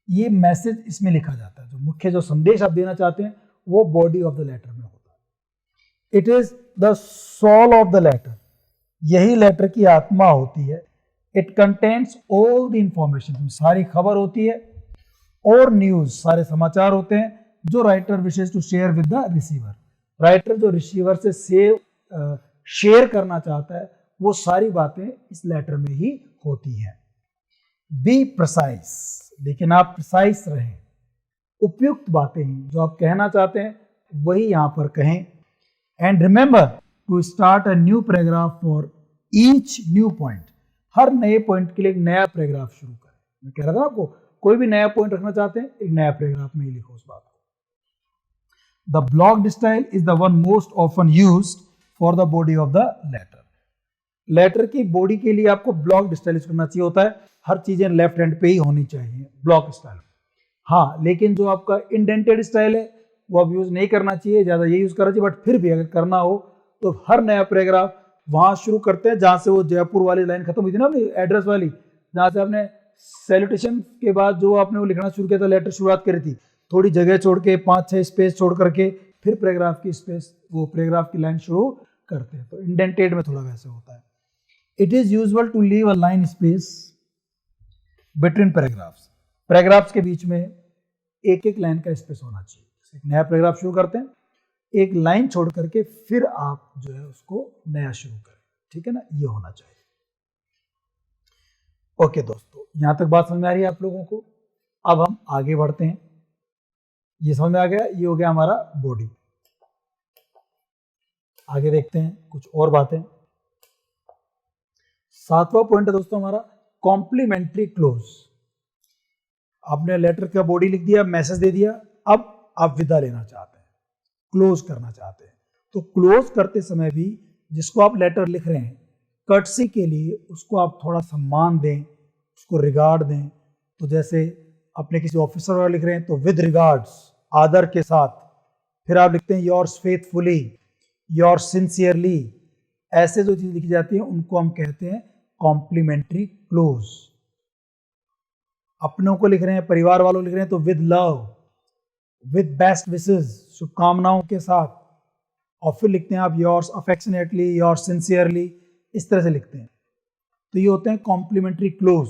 ये मैसेज इसमें लिखा जाता है, जो मुख्य जो संदेश आप देना चाहते हैं वो बॉडी ऑफ द लेटर में होता है। It is the soul of the letter, यही लेटर की आत्मा होती है। It contains all the information, सारी खबर होती है, और न्यूज, सारे समाचार होते हैं जो writer wishes to share with the receiver. Writer जो रिसीवर से शेयर करना चाहता है वो सारी बातें इस लेटर में ही होती हैं। बी प्रिसाइज, लेकिन आप प्रिसाइज रहें, उपयुक्त बातें हैं जो आप कहना चाहते हैं वही यहां पर कहें। And remember to start a new paragraph for each new point, हर नए पॉइंट के लिए एक नया पैराग्राफ शुरू करें। मैं कह रहा था आपको, कोई भी नया पॉइंट रखना चाहते हैं एक नया पैराग्राफ में ही लिखो उस बात को। The blocked style is the one most often used for the body of the letter. Letter की बॉडी के लिए आपको ब्लॉक्ड स्टाइल करना चाहिए होता है, हर चीजें लेफ्ट हैंड पे ही होनी चाहिए ब्लॉक स्टाइल। हाँ, लेकिन जो आपका इंडेंटेड स्टाइल है वो आप यूज नहीं करना चाहिए, ज्यादा ये यूज करना चाहिए, बट फिर भी अगर करना हो तो हर नया पैराग्राफ वहां शुरू करते हैं जहां से वो जयपुर वाली लाइन खत्म हुई थी ना, एड्रेस वाली, जहां से आपने सैल्यूटेशन के बाद जो आपने वो लिखना शुरू किया था, लेटर शुरुआत करी थी, थोड़ी जगह छोड़ के 5-6 स्पेस छोड़ करके फिर पैराग्राफ की स्पेस, वो पैराग्राफ की लाइन शुरू करते हैं। तो इंडेंटेड में थोड़ा वैसे होता है। It is usual to leave a line space between paragraphs, paragraphs के बीच में एक एक लाइन का स्पेस होना चाहिए। एक नया पैराग्राफ शुरू करते हैं, एक लाइन छोड़ करके फिर आप जो है उसको नया शुरू करें, ठीक है ना, ये होना चाहिए। ओके दोस्तों, यहां तक बात समझ में आ रही है आप लोगों को? अब हम आगे बढ़ते हैं। ये समझ में आ गया, ये हो गया हमारा बॉडी। आगे देखते हैं कुछ और बातें। 7वां पॉइंट है दोस्तों हमारा कॉम्प्लीमेंट्री क्लोज। आपने लेटर का बॉडी लिख दिया, मैसेज दे दिया, अब आप विदा लेना चाहते हैं, क्लोज करना चाहते हैं, तो क्लोज करते समय भी जिसको आप लेटर लिख रहे हैं कर्टसी के लिए उसको आप थोड़ा सम्मान दें, उसको रिगार्ड दें। तो जैसे अपने किसी ऑफिसर वगैरह लिख रहे हैं तो विद रिगार्ड्स, आदर के साथ, फिर आप लिखते हैं योर्स फेथफुली, योर्स सिंसियरली। ऐसे जो चीज़ लिखी जाती है उनको हम कहते हैं कॉम्प्लीमेंट्री क्लोज। अपनों को लिख रहे हैं, परिवार वालों लिख रहे हैं तो with love, with best wishes, शुभकामनाओं के साथ। और फिर लिखते हैं आप योर्स अफेक्शनेटली, योर्स सिंसियरली, इस तरह से लिखते हैं। तो ये होते हैं कॉम्प्लीमेंट्री क्लोज।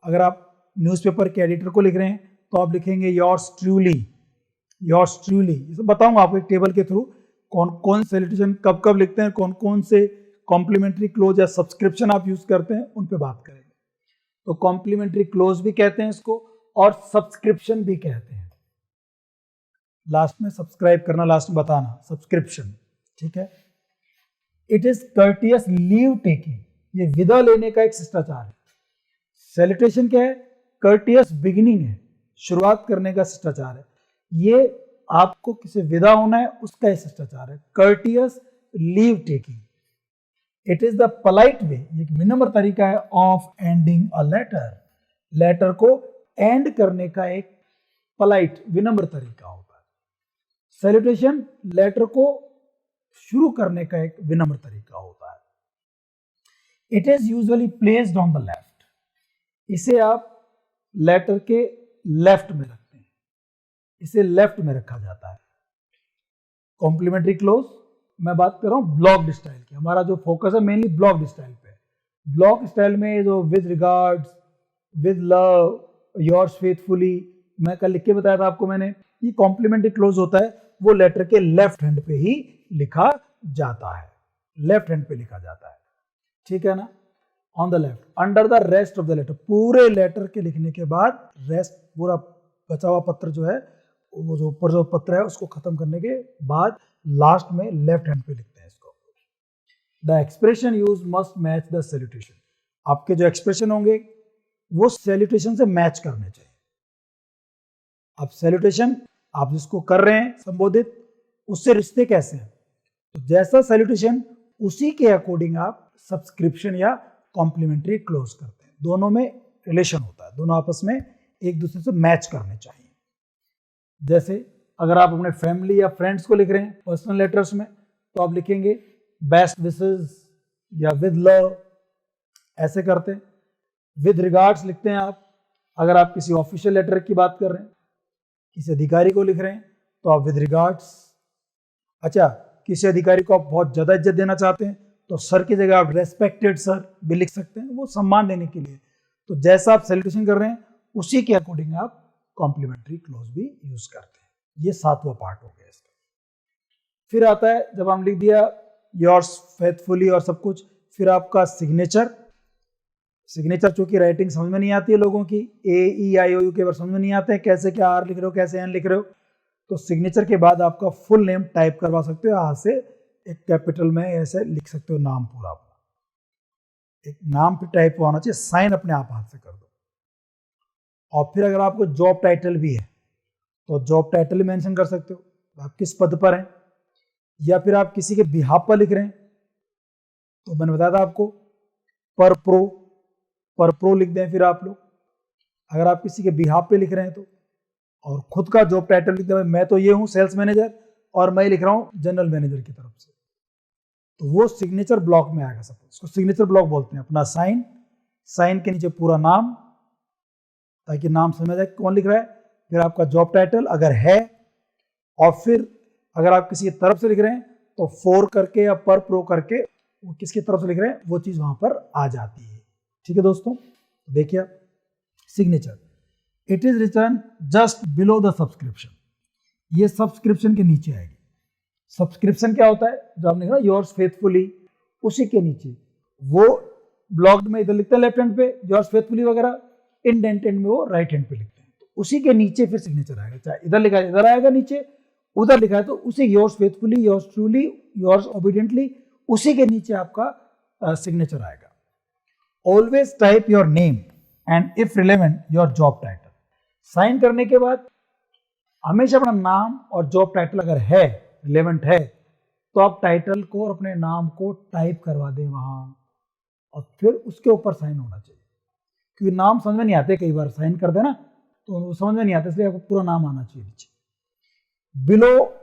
अगर आप न्यूज़पेपर के एडिटर को लिख रहे हैं तो आप लिखेंगे योर्स ट्रूली, योर्स ट्रूली। ये सब बताऊंगा आपको एक टेबल के थ्रू कौन कौन सैल्यूटेशन कब कब लिखते हैं, कौन कौन से कॉम्प्लीमेंट्री क्लोज या सब्सक्रिप्शन आप यूज करते हैं, उन पे बात करेंगे। तो कॉम्प्लीमेंट्री क्लोज भी कहते हैं इसको और सब्सक्रिप्शन भी कहते हैं। लास्ट में सब्सक्राइब करना, लास्ट में बताना, सब्सक्रिप्शन, ठीक है। It is courteous leave taking, ये विदा लेने का एक शिष्टाचार है। सैल्यूटेशन क्या है? कर्टियस बिगिनिंग है, शुरुआत करने का शिष्टाचार है। ये आपको किसी विदा होना है उसका ही शिष्टाचार है, courteous leave taking. It is the polite way, एक विनम्र तरीका है of ending a letter. Letter को एंड करने का एक पोलाइट, विनम्र तरीका होता है। सैल्यूटेशन लेटर को शुरू करने का एक विनम्र तरीका होता है। It is usually placed on the left, इसे आप लेटर के लेफ्ट में रखते हैं, इसे लेफ्ट में रखा जाता है। कॉम्प्लीमेंट्री क्लोज मैं बात कर रहा हूं ब्लॉक्ड स्टाइल की, हमारा जो फोकस है मेनली ब्लॉक्ड स्टाइल पे। ब्लॉक स्टाइल में जो with regards, with love, yours faithfully, मैं कल लिख के बताया था आपको मैंने, ये कॉम्प्लीमेंट्री क्लोज होता है, वो लेटर के लेफ्ट हैंड पे ही लिखा जाता है, लेफ्ट हैंड पे लिखा जाता है, ठीक है ना। On the left, under the rest of the letter, पूरे लेटर के लिखने के बाद रेस्ट, पूरा बचा हुआ पत्र जो है, वो जो ऊपर जो पत्र है उसको खत्म करने के बाद लास्ट में लेफ्ट हैंड पे लिखते हैं इसको। The expression use must match the salutation, आपके जो एक्सप्रेशन होंगे वो सैल्यूटेशन से मैच करने चाहिए। अब सैल्यूटेशन आप जिसको कर रहे हैं संबोधित, उससे रिश्ते कैसे हैं, तो जैसा सैल्यूटेशन उसी के अकॉर्डिंग आप सब्सक्रिप्शन या कॉम्प्लीमेंट्री क्लोज करते हैं। दोनों में रिलेशन होता है, दोनों आपस में एक दूसरे से मैच करने चाहिए। जैसे अगर आप अपने फैमिली या फ्रेंड्स को लिख रहे हैं पर्सनल लेटर्स में, तो आप लिखेंगे बेस्ट विशेस या विद लव, ऐसे करते हैं। विद रिगार्ड्स लिखते हैं आप अगर आप किसी ऑफिशियल लेटर की बात कर रहे हैं, किसी अधिकारी को लिख रहे हैं तो आप विद रिगार्ड्स। अच्छा, किसी अधिकारी को आप बहुत ज़्यादा इज्जत देना चाहते हैं तो सर की जगह आप रेस्पेक्टेड सर भी लिख सकते हैं, वो सम्मान देने के लिए। तो जैसा आप सैल्यूटेशन कर रहे हैं उसी के अकॉर्डिंग आप कॉम्प्लीमेंट्री क्लोज भी यूज करते हैं। ये 7वां पार्ट हो गया इसका। फिर आता है जब हम लिख दिया योर्स फेथफुली और सब कुछ, फिर आपका सिग्नेचर। सिग्नेचर चूंकि राइटिंग समझ में नहीं आती है लोगों की, AEIOU के बार समझ में नहीं आते हैं, कैसे क्या आर लिख रहे हो, कैसे एन लिख रहे हो, तो सिग्नेचर के बाद आपका फुल नेम टाइप करवा सकते हो, हाथ से एक कैपिटल में ऐसे लिख सकते हो नाम पूरा अपना, एक नाम पे टाइप होना चाहिए, साइन अपने आप हाथ से कर दो। और फिर अगर आपको जॉब टाइटल भी है तो जॉब टाइटल भी मेंशन कर सकते हो, आप किस पद पर हैं, या फिर आप किसी के बिहाफ पर लिख रहे हैं तो मैंने बताया था आपको पर प्रो लिख दें। फिर आप लोग अगर आप किसी के बिहाफ पे लिख रहे हैं तो, और खुद का जॉब टाइटल लिख दें, मैं तो ये हूं सेल्स मैनेजर और मैं लिख रहा हूं जनरल मैनेजर की तरफ से, तो वो सिग्नेचर ब्लॉक में आएगा। सब इसको सिग्नेचर ब्लॉक बोलते हैं। अपना साइन के नीचे पूरा नाम, ताकि नाम समझ जाए कौन लिख रहा है, फिर आपका जॉब टाइटल अगर है, और फिर अगर आप किसी की तरफ से लिख रहे हैं तो फॉर करके या पर प्रो करके वो किसकी तरफ से लिख रहे हैं वो चीज वहां पर आ जाती है। ठीक है दोस्तों, देखिए signature, it is return just below the subscription, ये सब्सक्रिप्शन के नीचे आएगी। सब्सक्रिप्शन क्या होता है, जो आपने कहा योर्स फेथफुली, उसी के नीचे वो ब्लॉक्ड में इधर लिखते हैं लेफ्ट हैंड पे योर्स फेथफुली वगैरह, इंडेंटेड में वो राइट हैंड पे लिखते हैं, तो उसी के नीचे फिर सिग्नेचर आएगा। चाहे इधर लिखा है इधर आएगा, नीचे उधर लिखा है तो उसी yours faithfully, yours truly, yours obediently, उसी के नीचे आपका सिग्नेचर आएगा। Always type your name and if relevant your job title. Sign करने के बाद हमेशा अपना नाम और जॉब टाइटल अगर है, रिलेवेंट है, तो आप टाइटल को और अपने नाम को टाइप करवा दें वहां, और फिर उसके ऊपर साइन होना चाहिए। क्योंकि नाम समझ में नहीं आते, कई बार साइन कर देना तो वो समझ में नहीं आता, इसलिए आपको पूरा नाम आना चाहिए नीचे। बिलो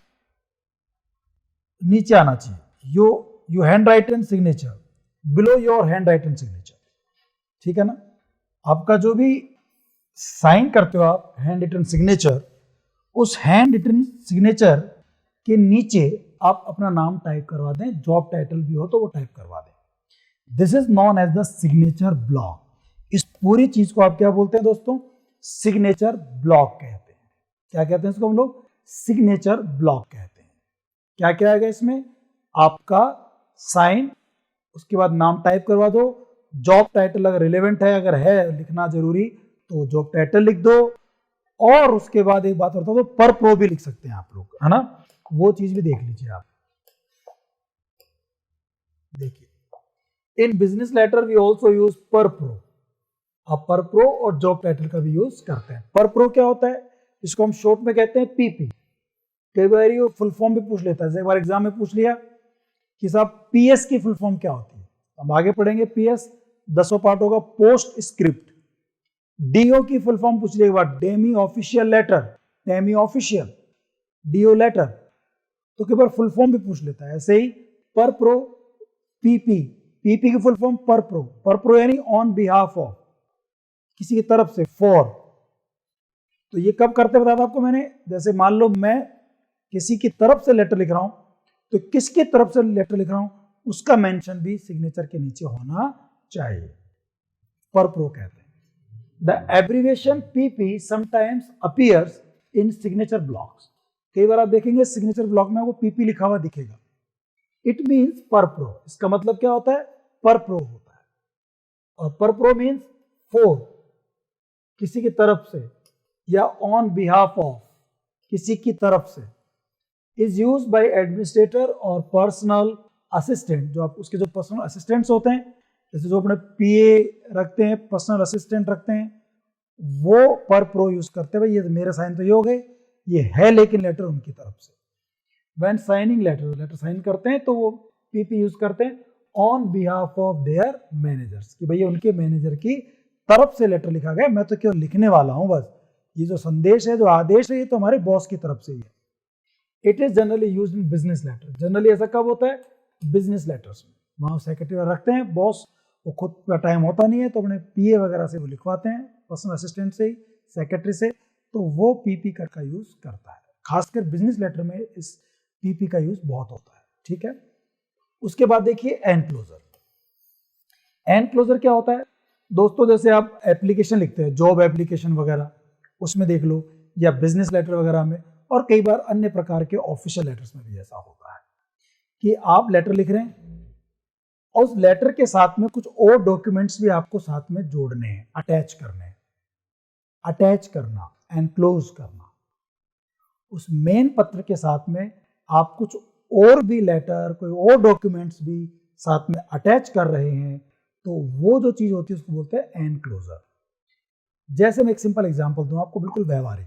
नीचे आना चाहिए you hand written signature, below your hand written signature, ठीक है ना। आपका जो भी साइन करते हो आप हैंड रिटन सिग्नेचर, उस हैंड रिटन सिग्नेचर के नीचे आप अपना नाम टाइप करवा दें, जॉब टाइटल भी हो तो वो टाइप करवा दें। This is known as the signature block. इस पूरी चीज को आप क्या बोलते हैं दोस्तों? सिग्नेचर ब्लॉक कहते हैं। क्या कहते हैं इसको हम लोग? सिग्नेचर ब्लॉक कहते हैं। क्या क्या आएगा इसमें? आपका साइन, उसके बाद नाम टाइप करवा दो, जॉब टाइटल अगर रिलेवेंट है, अगर है लिखना जरूरी तो जॉब टाइटल लिख दो, और उसके बाद एक बात होता है तो पर प्रो भी लिख सकते हैं आप लोग, है ना, वो चीज भी देख लीजिए आप। देखिए in business letter we also use per pro. अब पर प्रो और जॉब टाइटल का भी यूज करते हैं। पर प्रो क्या होता है? इसको हम शॉर्ट में कहते हैं पीपी। कई बार ये फुल फॉर्म भी पूछ लेता है, एक बार एग्जाम में पूछ लिया कि साहब पीएस की फुल फॉर्म क्या होती है, हम आगे पढ़ेंगे। पीएस 10वां पार्ट होगा, पोस्ट स्क्रिप्ट। डीओ की फुल फॉर्म पूछ लिया एक बार, demi official letter, demi official, DO letter, तो कई बार फुल फॉर्म भी पूछ लेता है। ऐसे ही पर प्रो, पीपी, पीपी की फुल फॉर्म पर प्रो यानी ऑन बिहाफ ऑफ, किसी की तरफ से, फॉर। तो ये कब करते बताया था आपको मैंने? जैसे मान लो मैं किसी की तरफ से लेटर लिख रहा हूं, तो किसकी तरफ से लेटर लिख रहा हूं उसका मेंशन भी सिग्नेचर के नीचे होना चाहिए। पर प्रो कहते हैं। The abbreviation PP sometimes appears in signature blocks. कई बार आप देखेंगे सिग्नेचर ब्लॉक में वो पीपी लिखा हुआ दिखेगा। इट मीन्स पर प्रो। इसका मतलब क्या होता है? पर प्रो होता है। और पर प्रो मीन्स फॉर, किसी की तरफ से, या ऑन बिहाफ ऑफ, किसी की तरफ से। इज यूज बाय एडमिनिस्ट्रेटर और पर्सनल असिस्टेंट। जो आप उसके जो पर्सनल असिस्टेंट्स होते हैं, जैसे जो अपने पीए रखते हैं, पर्सनल असिस्टेंट रखते हैं, वो पर प्रो यूज करते हैं। भाई ये मेरे साइन तो ये हो गए, ये है लेकिन लेटर उनकी तरफ से। When signing letter, letter sign करते हैं तो वो पीपी यूज करते हैं on behalf of their managers, कि भैया उनके मैनेजर की तरफ से लेटर लिखा गया, मैं तो केवल लिखने वाला हूं बस। ये जो संदेश है, जो आदेश है, ये तो हमारे बॉस की तरफ से ही है। It is generally used in business letter. Generally ऐसा कब होता है? बिजनेस लेटर्स में। वहां सेक्रेटरी रखते हैं बॉस, वो खुद का टाइम होता नहीं है तो अपने पीए वगैरह से वो लिखवाते हैं, पर्सनल असिस्टेंट से ही, सेक्रेटरी से, तो वो पीपी का यूज करता है। खासकर बिजनेस लेटर में इस पीपी का यूज बहुत होता है, ठीक है। उसके बाद देखिए एनक्लोजर। एनक्लोजर क्या होता है दोस्तों? जैसे आप एप्लीकेशन लिखते हैं, जॉब एप्लीकेशन वगैरह, उसमें देख लो, या बिजनेस लेटर वगैरह में, और कई बार अन्य प्रकार के ऑफिशियल लेटर्स में भी ऐसा होता है कि आप लेटर लिख रहे हैं और उस लेटर के साथ में कुछ और डॉक्यूमेंट्स भी आपको साथ में जोड़ने हैं, अटैच करने हैं। अटैच करना, एनक्लोज करना। उस मेन पत्र के साथ में आप कुछ और भी लेटर, कोई और डॉक्यूमेंट्स भी साथ में अटैच कर रहे हैं, तो वो जो चीज होती है उसको बोलते हैं एनक्लोजर। जैसे मैं एक सिंपल एग्जांपल दूं आपको, बिल्कुल व्यवहारिक।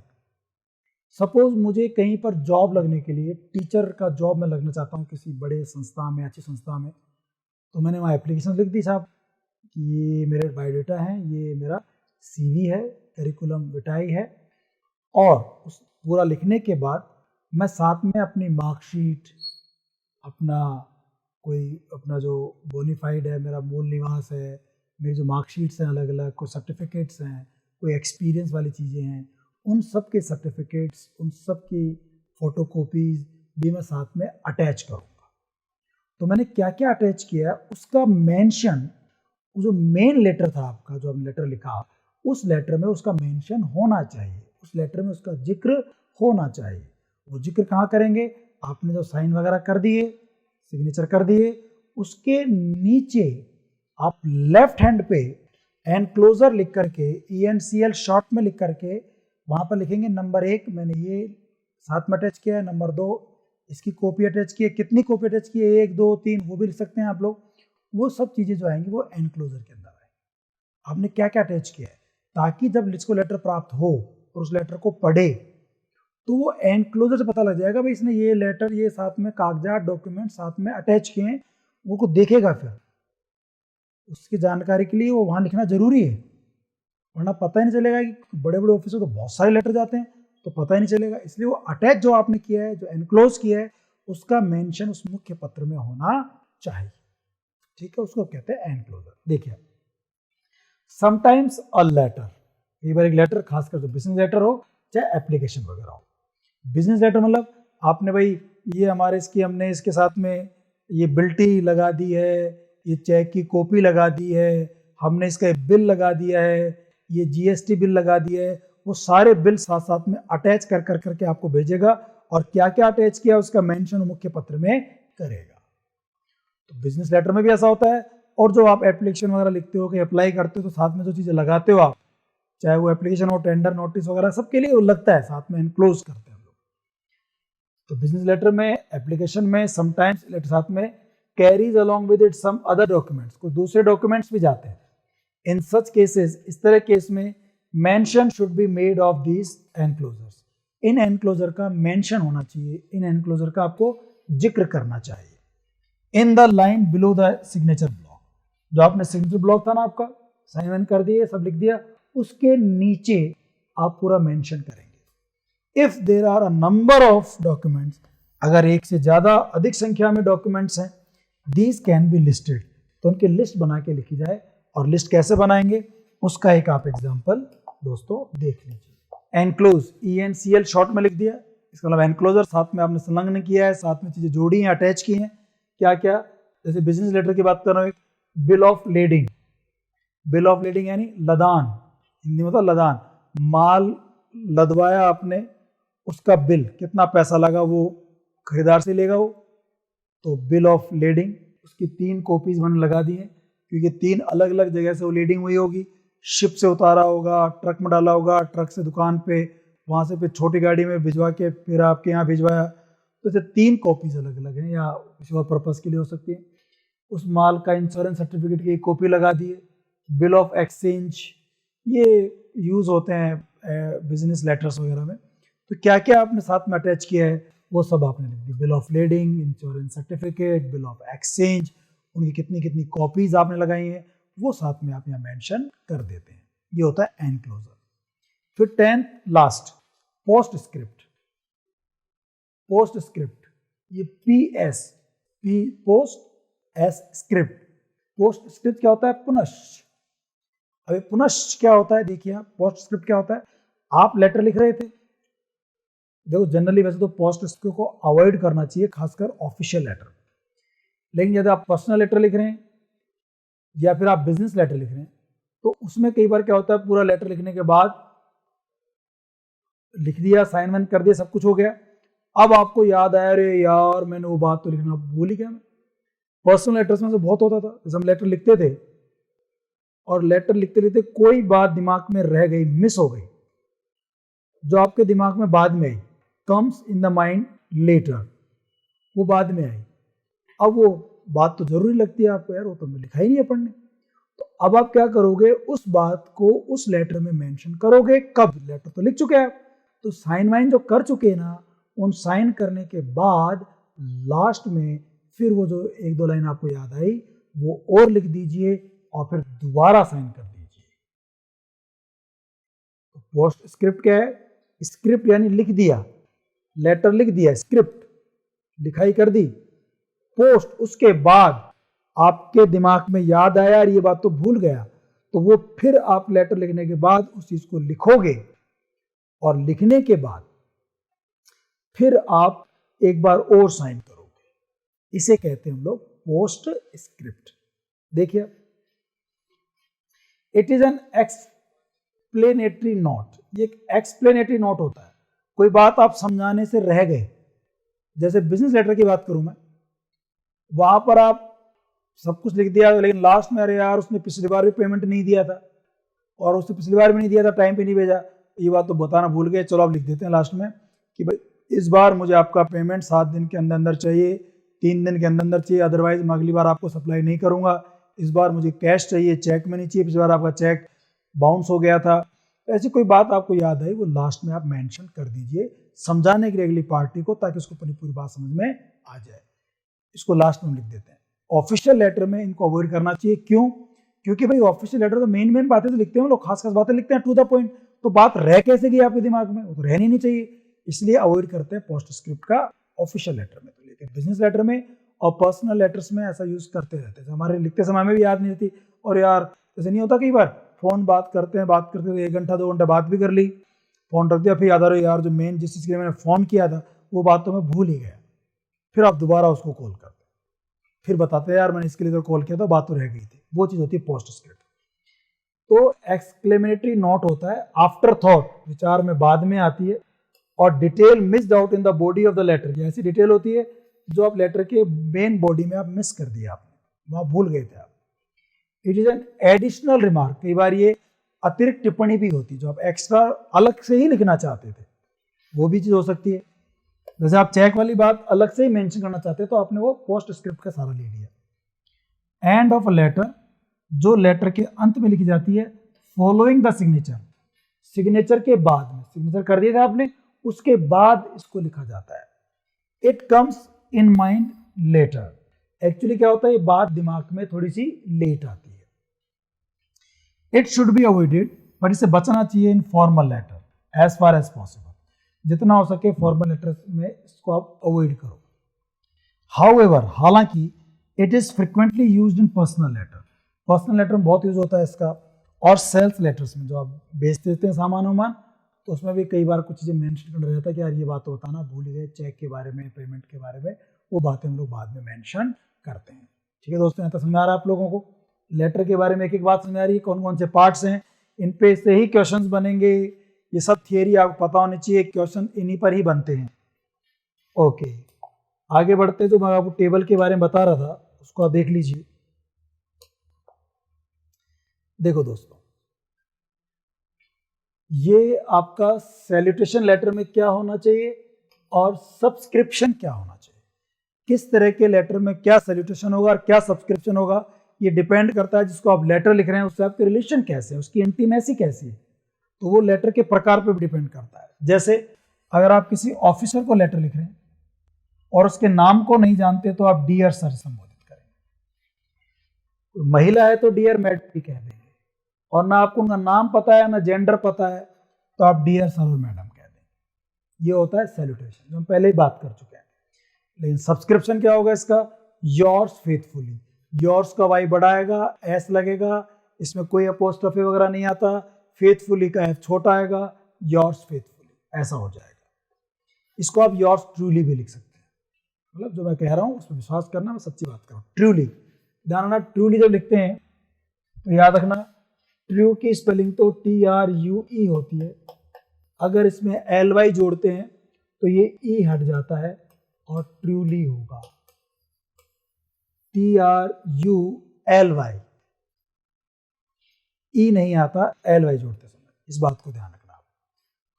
सपोज मुझे कहीं पर जॉब लगने के लिए, टीचर का जॉब में लगना चाहता हूं किसी बड़े संस्था में, अच्छी संस्था में, तो मैंने वहाँ एप्लीकेशन लिख दी साहब कि ये मेरे बायोडाटा है, ये मेरा सीवी है, करिकुलम विटाई है, और उस पूरा लिखने के बाद मैं साथ में अपनी मार्कशीट, अपना अपना जो बोनीफाइड है, मेरा मूल निवास है, मेरी जो मार्कशीट्स हैं अलग अलग, कोई सर्टिफिकेट्स हैं, कोई एक्सपीरियंस वाली चीज़ें हैं, उन सब के सर्टिफिकेट्स, उन सब की फोटोकॉपीज भी मैं साथ में अटैच करूँगा। तो मैंने क्या क्या अटैच किया उसका मेंशन, जो मेन लेटर था आपका, जो हमने लेटर लिखा, उस लेटर में उसका मेंशन होना चाहिए, उस लेटर में उसका जिक्र होना चाहिए। वो जिक्र कहाँ करेंगे? आपने जो साइन वगैरह कर दिए, सिग्नेचर कर दिए, उसके नीचे आप लेफ्ट हैंड पे एनक्लोजर लिख करके, ENCL शॉर्ट में लिख करके वहां पर लिखेंगे नंबर 1 मैंने ये साथ में अटैच किया है, नंबर 2 इसकी कॉपी अटैच की है, कितनी कॉपी अटैच की है, 1 2 3 वो भी लिख सकते हैं आप लोग। वो सब चीजें जो आएंगी वो एनक्लोजर के अंदर आएंगी। आपने क्या क्या अटैच किया है, ताकि जब इसको लेटर प्राप्त हो और उस लेटर को पढ़े तो वो एनक्लोजर से पता लग जाएगा भाई इसने ये लेटर, ये साथ में कागजात डॉक्यूमेंट साथ में अटैच किए हैं, वो को देखेगा, फिर उसकी जानकारी के लिए वो वहाँ लिखना जरूरी है, वरना पता ही नहीं चलेगा कि बड़े बड़े ऑफिसों तो बहुत सारे लेटर जाते हैं तो पता ही नहीं चलेगा। इसलिए वो अटैच जो आपने किया है, जो एनक्लोज किया है, उसका मेंशन उस मुख्य पत्र में होना चाहिए, ठीक है, उसको कहते हैं एनक्लोजर। देखिए, समटाइम्स अ लेटर, कई बार एक लेटर, खासकर जो बिजनेस लेटर हो चाहे एप्लीकेशन वगैरह हो। बिजनेस लेटर मतलब आपने भाई ये हमारे इसकी, हमने इसके साथ में ये बिल्टी लगा दी है, ये चेक की कॉपी लगा दी है, हमने इसका बिल लगा दिया है, ये जीएसटी बिल लगा दिया है, वो सारे बिल साथ साथ में अटैच कर कर करके आपको भेजेगा और क्या क्या अटैच किया उसका मेंशन मुख्य पत्र में करेगा। तो बिजनेस लेटर में भी ऐसा होता है। और जो आप एप्लीकेशन वगैरह लिखते हो कि अप्लाई करते हो तो साथ में जो चीज़ें लगाते हो आप, चाहे वो एप्लीकेशन हो, टेंडर, नोटिस वगैरह, सबके लिए वो लगता है, साथ में एनक्लोज करते हैं हम लोग। तो बिजनेस लेटर में, एप्लीकेशन में समटाइम्स लेटर साथ में carries along with it some other documents, कुछ दूसरे डॉक्यूमेंट्स भी जाते हैं। इन सच केसेस, इस तरह केस में mention should be made of these enclosures, in enclosure का मेंशन होना चाहिए, इन एनक्लोजर का आपको जिक्र करना चाहिए। In the line below the signature block, जो आपने सिग्नेचर ब्लॉक था ना आपका, साइन वाइन कर दिए, सब लिख दिया, उसके नीचे आप पूरा मेंशन करेंगे। If there are a number of documents, अगर एक से ज्यादा अधिक संख्या में डॉक्यूमेंट्स हैं, दीज कैन बी लिस्टेड, तो उनकी लिस्ट बना के लिखी जाए। और लिस्ट कैसे बनाएंगे उसका एक आप एग्जांपल दोस्तों देख लीजिए। एनक्लोज, ENCL शॉर्ट में लिख दिया, इसका मतलब एनक्लोजर, साथ में आपने संलग्न किया है, साथ में चीजें जोड़ी हैं, अटैच की हैं, क्या क्या, जैसे बिजनेस लेटर की बात कर रहा हूँ, bill of lading, bill of lading यानी लदान, हिंदी में मतलब लदान, माल लदवाया आपने, उसका बिल, कितना पैसा लगा वो खरीदार से लेगा वो, तो बिल ऑफ लेडिंग, उसकी 3 कॉपीज मैंने लगा दी हैं, क्योंकि 3 अलग अलग जगह से वो लीडिंग हुई होगी, शिप से उतारा होगा, ट्रक में डाला होगा, ट्रक से दुकान पे, वहाँ से फिर छोटी गाड़ी में भिजवा के फिर आपके यहाँ भिजवाया, तो ऐसे 3 कॉपीज अलग अलग हैं, या किसी और पर्पज़ के लिए हो सकती है। उस माल का इंश्योरेंस सर्टिफिकेट की कॉपी लगा दिए, बिल ऑफ एक्सचेंज, ये यूज़ होते हैं बिजनेस लेटर्स वगैरह में। तो क्या क्या आपने साथ में अटैच किया है वो सब आपने लिख दिया, bill of lading, insurance certificate, bill of exchange, उनकी कितनी कितनी कॉपीज आपने लगाई हैं वो साथ में आप यहाँ मेंशन कर देते हैं। ये होता है एनक्लोजर। फिर 10th last, post script. Post script, ये PS, P post, S script. Post script क्या होता है? पुनश्च। अभी पुनश्च क्या होता है देखिए आप, पोस्ट स्क्रिप्ट क्या होता है, आप लेटर लिख रहे थे, देखो जनरली वैसे तो पोस्ट स्क्रिप्ट को अवॉइड करना चाहिए, खासकर ऑफिशियल लेटर, लेकिन यदि आप पर्सनल लेटर लिख रहे हैं या फिर आप बिजनेस लेटर लिख रहे हैं तो उसमें कई बार क्या होता है, पूरा लेटर लिखने के बाद लिख दिया, साइन वाइन कर दिया, सब कुछ हो गया, अब आपको याद आया अरे यार मैंने वो बात तो लिखना भूल ही गया। मैं पर्सनल लेटर्स में से बहुत होता था, जैसे हम लेटर लिखते थे और लेटर लिखते लिखते कोई बात दिमाग में रह गई, मिस हो गई, जो आपके दिमाग में बाद में आई, comes in the mind letter, वो बाद में आई। अब वो बात तो जरूरी लगती है आपको, यार वो तो मैं लिखा ही नहीं है पढ़ने, तो अब आप क्या करोगे, उस बात को उस लेटर में मेंशन करोगे। कब? लेटर तो लिख चुके हैं आप, तो साइन वाइन जो कर चुके हैं ना, उन साइन करने के बाद लास्ट में फिर वो जो 1-2 लाइन आपको याद आई वो और लिख दीजिए और फिर दोबारा साइन कर दीजिए। तो पोस्ट स्क्रिप्ट क्या है? स्क्रिप्ट यानी लिख दिया, लेटर लिख दिया, स्क्रिप्ट लिखाई कर दी। पोस्ट, उसके बाद आपके दिमाग में याद आया यार ये बात तो भूल गया, तो वो फिर आप लेटर लिखने के बाद उस चीज को लिखोगे और लिखने के बाद फिर आप एक बार और साइन करोगे। इसे कहते हैं हम लोग पोस्ट स्क्रिप्ट। देखिए, it is an explanatory note. ये एक एक्सप्लेनेटरी नोट होता है, कोई बात आप समझाने से रह गए, जैसे बिजनेस लेटर की बात करूं मैं, वहां पर आप सब कुछ लिख दिया लेकिन लास्ट में अरे यार उसने पिछली बार भी पेमेंट नहीं दिया था और उसने पिछली बार भी नहीं दिया था, टाइम पे नहीं भेजा, ये बात तो बताना भूल गए, चलो आप लिख देते हैं लास्ट में कि भाई इस बार मुझे आपका पेमेंट 7 दिन के अंदर अंदर चाहिए, 3 दिन के अंदर अंदर चाहिए, अदरवाइज मैं अगली बार आपको सप्लाई नहीं करूंगा, इस बार मुझे कैश चाहिए, चेक में नहीं चाहिए, पिछली बार आपका चेक बाउंस हो गया था, ऐसी कोई बात आपको याद आई वो लास्ट में आप मेंशन कर दीजिए समझाने के लिए अगली पार्टी को, ताकि उसको पूरी बात समझ में आ जाए। इसको लास्ट में लिख देते हैं। ऑफिशियल लेटर में इनको अवॉइड करना चाहिए। क्यों? क्योंकि भाई ऑफिशियल लेटर तो मेन बातें तो लिखते हैं लोग, खास बातें लिखते हैं टू द पॉइंट, तो बात रह कैसे गई आपके दिमाग में, वो तो रहनी नहीं चाहिए, इसलिए अवॉइड करते हैं पोस्ट स्क्रिप्ट का ऑफिशियल लेटर में। तो लेकिन बिजनेस लेटर में और पर्सनल लेटर्स में ऐसा यूज करते रहते हैं, हमारे लिखते समय में भी याद नहीं रहती। और यार ऐसे नहीं होता, कई बार फोन बात करते हैं 1 घंटा 2 घंटा बात भी कर ली, फोन रख दिया, फिर याद आ रहा है यार जो मेन जिस चीज़ के लिए मैंने फ़ोन किया था वो बात तो मैं भूल ही गया, फिर आप दोबारा उसको कॉल करते हैं, फिर बताते हैं यार मैंने इसके लिए तो कॉल किया था, बात तो रह गई थी। वो चीज़ होती है पोस्ट स्क्रिप्ट। तो एक्सक्लेमेटरी नोट होता है आफ्टर थॉट, विचार में बाद में आती है, और detail missed out in the body of the letter, ये ऐसी डिटेल होती है जो आप लेटर के मेन बॉडी में आप मिस कर दिया, आपने वहां भूल गए थे आप। It is an additional remark, कई बार ये अतिरिक्त टिप्पणी भी होती है जो आप एक्स्ट्रा अलग से ही लिखना चाहते थे, वो भी चीज हो सकती है। जैसे आप चेक वाली बात अलग से ही मेंशन करना चाहते हैं तो आपने वो पोस्ट स्क्रिप्ट का सारा ले लिया। एंड ऑफ अ लेटर, जो लेटर के अंत में लिखी जाती है फॉलोइंग द सिग्नेचर, सिग्नेचर के बाद में, सिग्नेचर कर दिया था आपने, उसके बाद इसको लिखा जाता है। It comes in mind letter, actually क्या होता है, ये बात दिमाग में थोड़ी सी लेट आती है। इट शुड बी अवॉइडेड, पर इसे बचना चाहिए in formal letter as far as possible, जितना हो सके फॉर्मल लेटर में इसको आप अवॉइड करो। हाउएवर, हालांकि it is frequently used in personal letter, personal letter में बहुत यूज होता है इसका, और सेल्स लेटर्स में जो आप बेचते देते हैं सामान वामान, तो उसमें भी कई बार कुछ चीज़ें मेंशन करना रहता है कि यार ये बात तो बताना भूल गए, चेक के बारे में, पेमेंट के बारे में, वो बातें हम लोग बाद में मेंशन करते हैं। ठीक है दोस्तों, यहाँ तक समझ आ रहा है आप लोगों को? लेटर के बारे में एक एक बात समझ आ रही है, कौन कौन से पार्ट्स हैं, इन पे से ही क्वेश्चंस बनेंगे, ये सब थियरी आपको पता होनी चाहिए, क्वेश्चन इन्हीं पर ही बनते हैं। ओके, आगे बढ़ते जो मैं आपको टेबल के बारे में बता रहा था उसको आप देख लीजिए। देखो दोस्तों, ये आपका सैल्यूटेशन लेटर में क्या होना चाहिए और सब्सक्रिप्शन क्या होना चाहिए, किस तरह के लेटर में क्या सैल्यूटेशन होगा और क्या सब्सक्रिप्शन होगा, ये डिपेंड करता है जिसको आप लेटर लिख रहे हैं उससे आपके रिलेशन कैसे है, उसकी इंटीमेसी कैसी है, तो वो लेटर के प्रकार पर भी डिपेंड करता है। जैसे अगर आप किसी ऑफिसर को लेटर लिख रहे हैं और उसके नाम को नहीं जानते तो आप डियर सर संबोधित करेंगे, महिला है तो डियर मैडम भी कह देंगे, और ना आपको उनका नाम पता है ना जेंडर पता है तो आप डियर सर और मैडम कह देंगे। ये होता है सैल्यूटेशन, जो हम पहले ही बात कर चुके हैं। लेकिन सब्सक्रिप्शन क्या होगा इसका, योर्स फेथफुली, योर्स का वाई बढ़ाएगा, एस लगेगा, इसमें कोई अपोस्ट्रोफी वगैरह नहीं आता, फेथफुली का एफ छोटा आएगा, योर्स फेथफुली, ऐसा हो जाएगा। इसको आप योर्स ट्रूली भी लिख सकते हैं, मतलब जो मैं कह रहा हूँ उस पर विश्वास करना, मैं सच्ची बात कर रहा हूँ। ट्रूली, ध्यान रखना, ट्रूली जब लिखते हैं तो याद रखना ट्रू की स्पेलिंग तो TRUE होती है, अगर इसमें LY जोड़ते हैं तो ये E हट जाता है और ट्रूली होगा TRULY, E नहीं आता LY जोड़ते समय, इस बात को ध्यान रखना।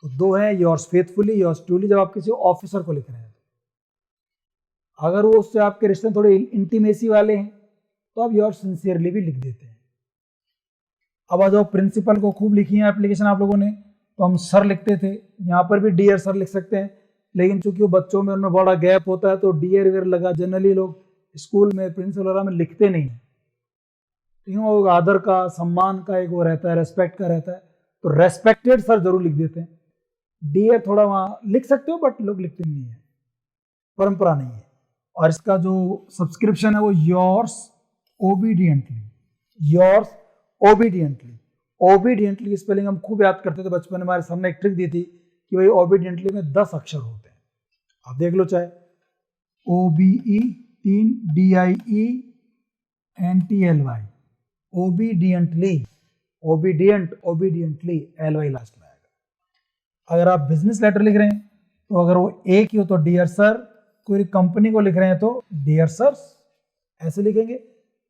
तो दो है, योर्स फेथफुली, योर्स ट्रूली, जब आप किसी ऑफिसर को लिख रहे हैं, अगर वो उससे आपके रिश्ते थोड़े इंटीमेसी वाले हैं तो आप योर्स सिंसियरली भी लिख देते हैं। अब आ जाओ, प्रिंसिपल को खूब लिखी है एप्लीकेशन आप लोगों ने, तो हम सर लिखते थे, यहाँ पर भी डियर सर लिख सकते हैं, लेकिन चूंकि वो बच्चों में उनमें बड़ा गैप होता है तो डियर वेयर लगा, जनरली लोग स्कूल में प्रिंसिपल वगैरह में लिखते नहीं है, वो आदर का, सम्मान का एक वो रहता है, रेस्पेक्ट का रहता है, तो रेस्पेक्टेड सर जरूर लिख देते हैं। डियर थोड़ा वहाँ लिख सकते हो बट लोग लिखते नहीं है, परंपरा नहीं है। और इसका जो सब्सक्रिप्शन है वो yours obediently, yours obediently, obediently की स्पेलिंग हम खूब याद करते थे बचपन में, हमारे सामने एक ट्रिक दी थी कि भाई ओबीडियंटली में 10 अक्षर होते हैं, आप देख लो चाहे OBE 3 DIENTLY, obediently, obediently LY last में आएगा। अगर आप बिजनेस लेटर लिख रहे हैं तो अगर वो एक ही हो तो डियर सर, कोई कंपनी को लिख रहे हैं तो डियर सर्स ऐसे लिखेंगे,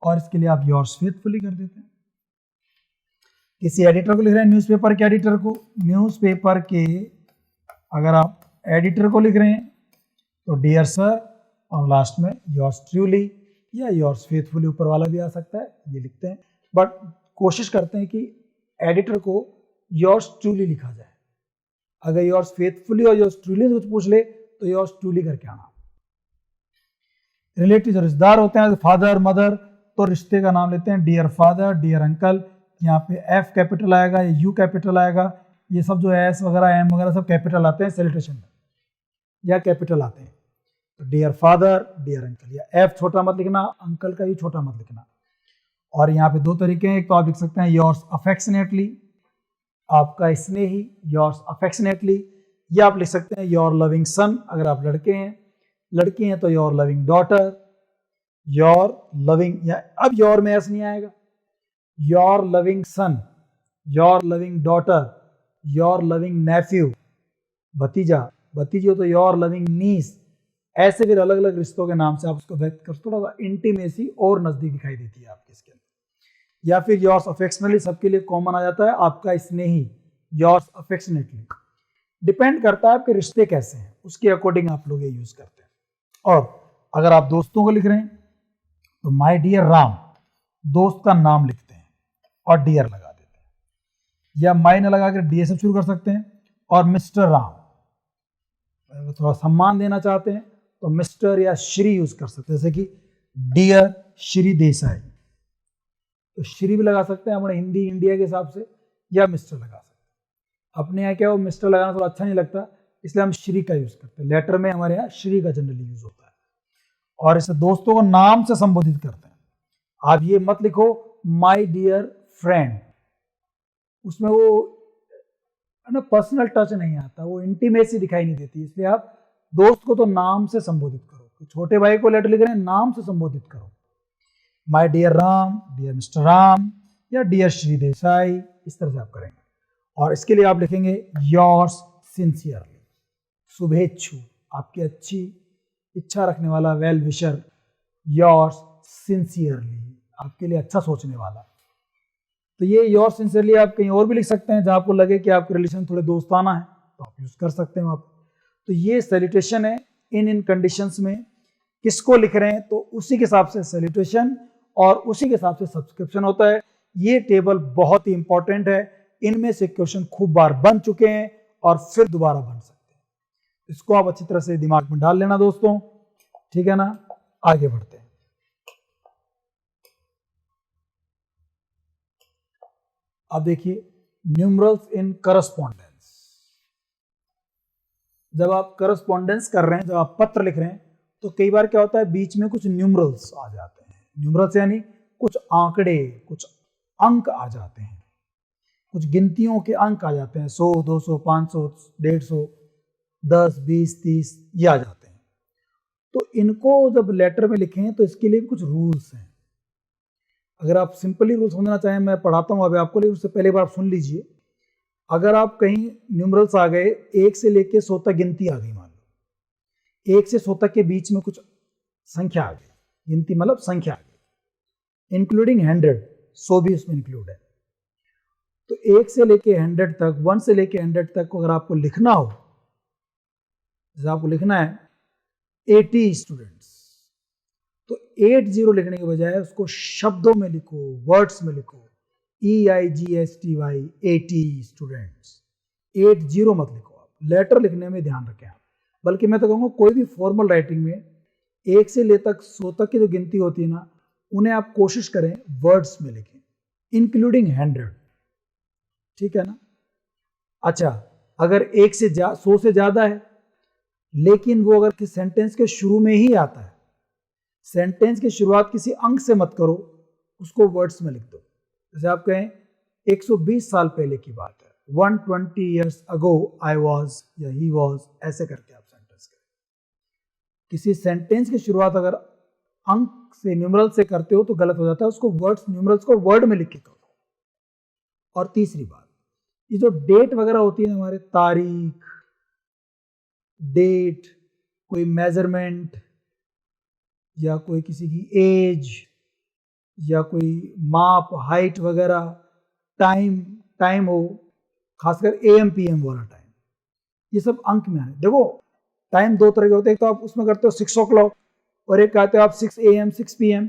और इसके लिए आप योर्स फेथफुली कर देते हैं। किसी एडिटर को लिख रहे हैं, न्यूज़पेपर के एडिटर को, न्यूज़पेपर के अगर आप एडिटर को लिख रहे हैं तो डियर सर और लास्ट में योर्स ट्रूली, या योर्स फेथफुली ऊपर वाला भी आ सकता है, ये लिखते हैं। बट कोशिश करते हैं कि एडिटर को योर्स ट्रूली लिखा जाए। अगर योर्स फेथफुली और योर्स ट्रूली कुछ पूछ ले तो योर्स ट्रूली करके आना। रिलेटिव जो रिश्तेदार होते हैं, फादर मदर, तो रिश्ते का नाम लेते हैं डियर फादर, डियर अंकल। यहाँ पे एफ कैपिटल आएगा, या यू कैपिटल आएगा, ये सब जो एस वगैरह एम वगैरह सब कैपिटल आते हैं सैल्यूटेशन में, या कैपिटल आते हैं। तो डियर फादर, डियर अंकल, या एफ छोटा मत लिखना, अंकल का यू छोटा मत लिखना। और यहाँ पे दो तरीके हैं, एक तो आप लिख सकते हैं योर्स अफेक्शनेटली, आपका स्नेही, योर्स अफेक्शनेटली, या आप लिख सकते हैं योर लविंग सन अगर आप लड़के हैं, लड़की हैं तो your loving daughter, your loving, या अब योर में एस नहीं आएगा, your loving son, your loving daughter, your loving nephew, भतीजा भतीजी हो तो योर लविंग नीस। ऐसे फिर अलग अलग रिश्तों के नाम से आप उसको व्यक्त कर, थोड़ा सा इंटीमेसी और नजदीक दिखाई देती है आपके इसके अंदर। या फिर योर्स अफेक्शनली सबके लिए कॉमन आ जाता है, आपका स्नेही, योर्स अफेक्शनेटली। डिपेंड करता है आपके रिश्ते कैसे हैं, उसके अकॉर्डिंग आप लोग ये यूज करते हैं। और अगर आप दोस्तों को लिख रहे हैं तो माय डियर राम, दोस्त का नाम लिखते हैं और डियर लगा देते हैं, या माय न लगा कर डियर से शुरू कर सकते हैं और मिस्टर राम। अगर थोड़ा सम्मान देना चाहते हैं तो मिस्टर या श्री यूज कर सकते हैं, जैसे कि डियर श्री देसाई, तो श्री भी लगा सकते हैं अपने हिंदी इंडिया के हिसाब से, या मिस्टर लगा सकते हैं। अपने यहाँ क्या, वो मिस्टर लगाना थोड़ा अच्छा नहीं लगता, इसलिए हम श्री का यूज करते हैं। लेटर में हमारे यहाँ श्री का जनरली यूज होता है। और इसे दोस्तों को नाम से संबोधित करते हैं। आप ये मत लिखो माय डियर फ्रेंड, उसमें वो ना पर्सनल टच नहीं आता, वो इंटीमेसी दिखाई नहीं देती, इसलिए आप दोस्त को तो नाम से संबोधित करो। तो छोटे भाई को लेटर लिख रहे हैं, नाम से संबोधित करो, my dear Ram, dear mister Ram, या डियर श्री देसाई, इस तरह से आप करेंगे। और इसके लिए आप लिखेंगे योर्स सिंसियरली, शुभेच्छु, आपकी अच्छी इच्छा रखने वाला, वेल विशर, योर्स सिंसियरली, आपके लिए अच्छा सोचने वाला। तो ये योर्स सिंसियरली आप कहीं और भी लिख सकते हैं, जहां आपको लगे कि आपके रिलेशन थोड़े दोस्ताना है तो आप यूज कर सकते हैं आप। तो ये सैल्यूटेशन है। इन कंडीशंस में किसको लिख रहे हैं तो उसी के हिसाब से सैल्यूटेशन और उसी के हिसाब से सब्सक्रिप्शन होता है। ये टेबल बहुत ही इंपॉर्टेंट है, इनमें से क्वेश्चन खूब बार बन चुके हैं और फिर दोबारा बन सकते हैं। इसको आप अच्छी तरह से दिमाग में डाल लेना दोस्तों, ठीक है ना। आगे बढ़ते हैं। अब देखिए न्यूमरल्स इन करस्पॉन्डेंस। जब आप करस्पॉन्डेंस कर रहे हैं, जब आप पत्र लिख रहे हैं, तो कई बार क्या होता है बीच में कुछ न्यूमरल्स आ जाते हैं। न्यूमरल्स यानी कुछ आंकड़े, कुछ अंक आ जाते हैं, कुछ गिनतियों के अंक आ जाते हैं, 100, 200, 500, 150, 10, 20, 30 ये आ जाते हैं। तो इनको जब लेटर में लिखें तो इसके लिए भी कुछ रूल्स हैं। अगर आप सिंपली रूल समझना चाहें, मैं पढ़ाता हूँ अभी आपको, लेकिन उससे पहले बार सुन लीजिए। अगर आप कहीं न्यूमरल्स आ गए, 1 से लेके 100 तक गिनती आ गई, मान लो 1 से 100 तक के बीच में कुछ संख्या आ गई, गिनती मतलब संख्या आ गई, इंक्लूडिंग 100, 100 भी उसमें इंक्लूड है। तो 1 से लेके 100 तक, 1 से लेके 100 तक अगर आपको लिखना हो, जैसे आपको लिखना है 80 स्टूडेंट्स, तो 80 लिखने के बजाय उसको शब्दों में लिखो, वर्ड्स में लिखो, EIGSTY 80 स्टूडेंट्स। 80 मत लिखो आप, लेटर लिखने में ध्यान रखें आप। बल्कि मैं तो कहूँगा कोई भी फॉर्मल राइटिंग में 1 से ले तक 100 तक की जो गिनती होती है ना, उन्हें आप कोशिश करें वर्ड्स में लिखें, इंक्लूडिंग 100, ठीक है ना। अच्छा, अगर 100 से ज्यादा है, लेकिन वो अगर किसी सेंटेंस के शुरू में ही आता है, सेंटेंस की शुरुआत किसी अंक से मत करो, उसको वर्ड्स में लिख दो। जैसे आप कहें 120 साल पहले की बात है, 120 years ago I was या he was, ऐसे करके आप सेंटेंस करें। किसी सेंटेंस की शुरुआत अगर अंक से, न्यूमरल से करते हो तो गलत हो जाता है, उसको वर्ड्स, न्यूमरल्स को वर्ड में लिख के करो। और तीसरी बात, ये जो डेट वगैरह होती है हमारे, तारीख, डेट, कोई मेजरमेंट या कोई किसी की एज या कोई माप, हाइट वगैरह, टाइम हो, खासकर AM PM वाला टाइम, ये सब अंक में आने। देखो टाइम दो तरह के होते हैं, एक तो आप उसमें करते हो 6 o'clock, और एक कहते हो आप 6 AM 6 PM,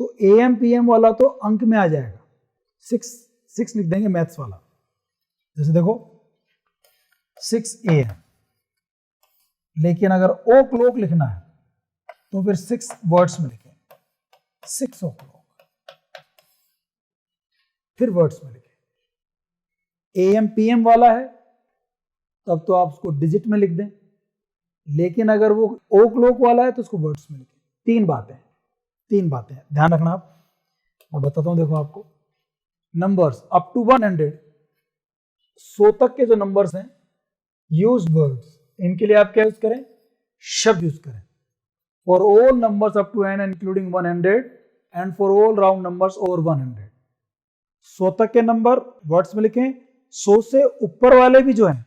तो AM PM वाला तो अंक में आ जाएगा, 6 लिख देंगे मैथ्स वाला। जैसे देखो 6 AM, लेकिन अगर ओ क्लॉक लिखना है तो फिर 6 वर्ड्स में लिखें, 6 ओ क्लॉक, फिर वर्ड्स में लिखें। AM PM वाला है तब तो आप उसको डिजिट में लिख दें, लेकिन अगर वो ओ क्लॉक वाला है तो उसको वर्ड्स में लिखें। तीन बातें ध्यान रखना। आप मैं बताता हूं, देखो आपको नंबर्स अप टू 100, 100 तक के जो नंबर्स हैं, यूज वर्ड्स, इनके लिए आप क्या यूज करें, शब्द यूज करें। For all numbers up to n including 100 and for all round numbers over 100, 100 तक के नंबर वर्ड्स में लिखें। 100 से ऊपर वाले भी जो हैं,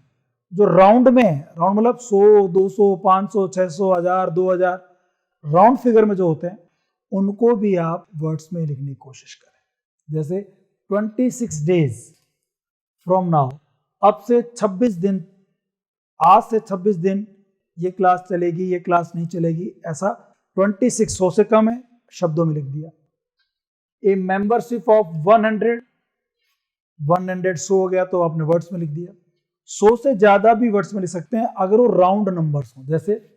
जो राउंड में है, राउंड मतलब 100, 200, 500, 600, 1000, 2000, राउंड फिगर में जो होते हैं, उनको भी आप वर्ड्स में लिखने की कोशिश करें। जैसे 26 डेज फ्रॉम नाउ, अब से 26 दिन, आज से 26 दिन ये क्लास चलेगी, ये क्लास नहीं चलेगी, ऐसा 26 100 से कम है, शब्दों में लिख दिया। ए मेंबरशिप ऑफ 100 100 हो गया तो आपने वर्ड्स में लिख दिया। 100 से ज्यादा भी वर्ड्स में लिख सकते हैं अगर वो राउंड नंबर्स हो, जैसे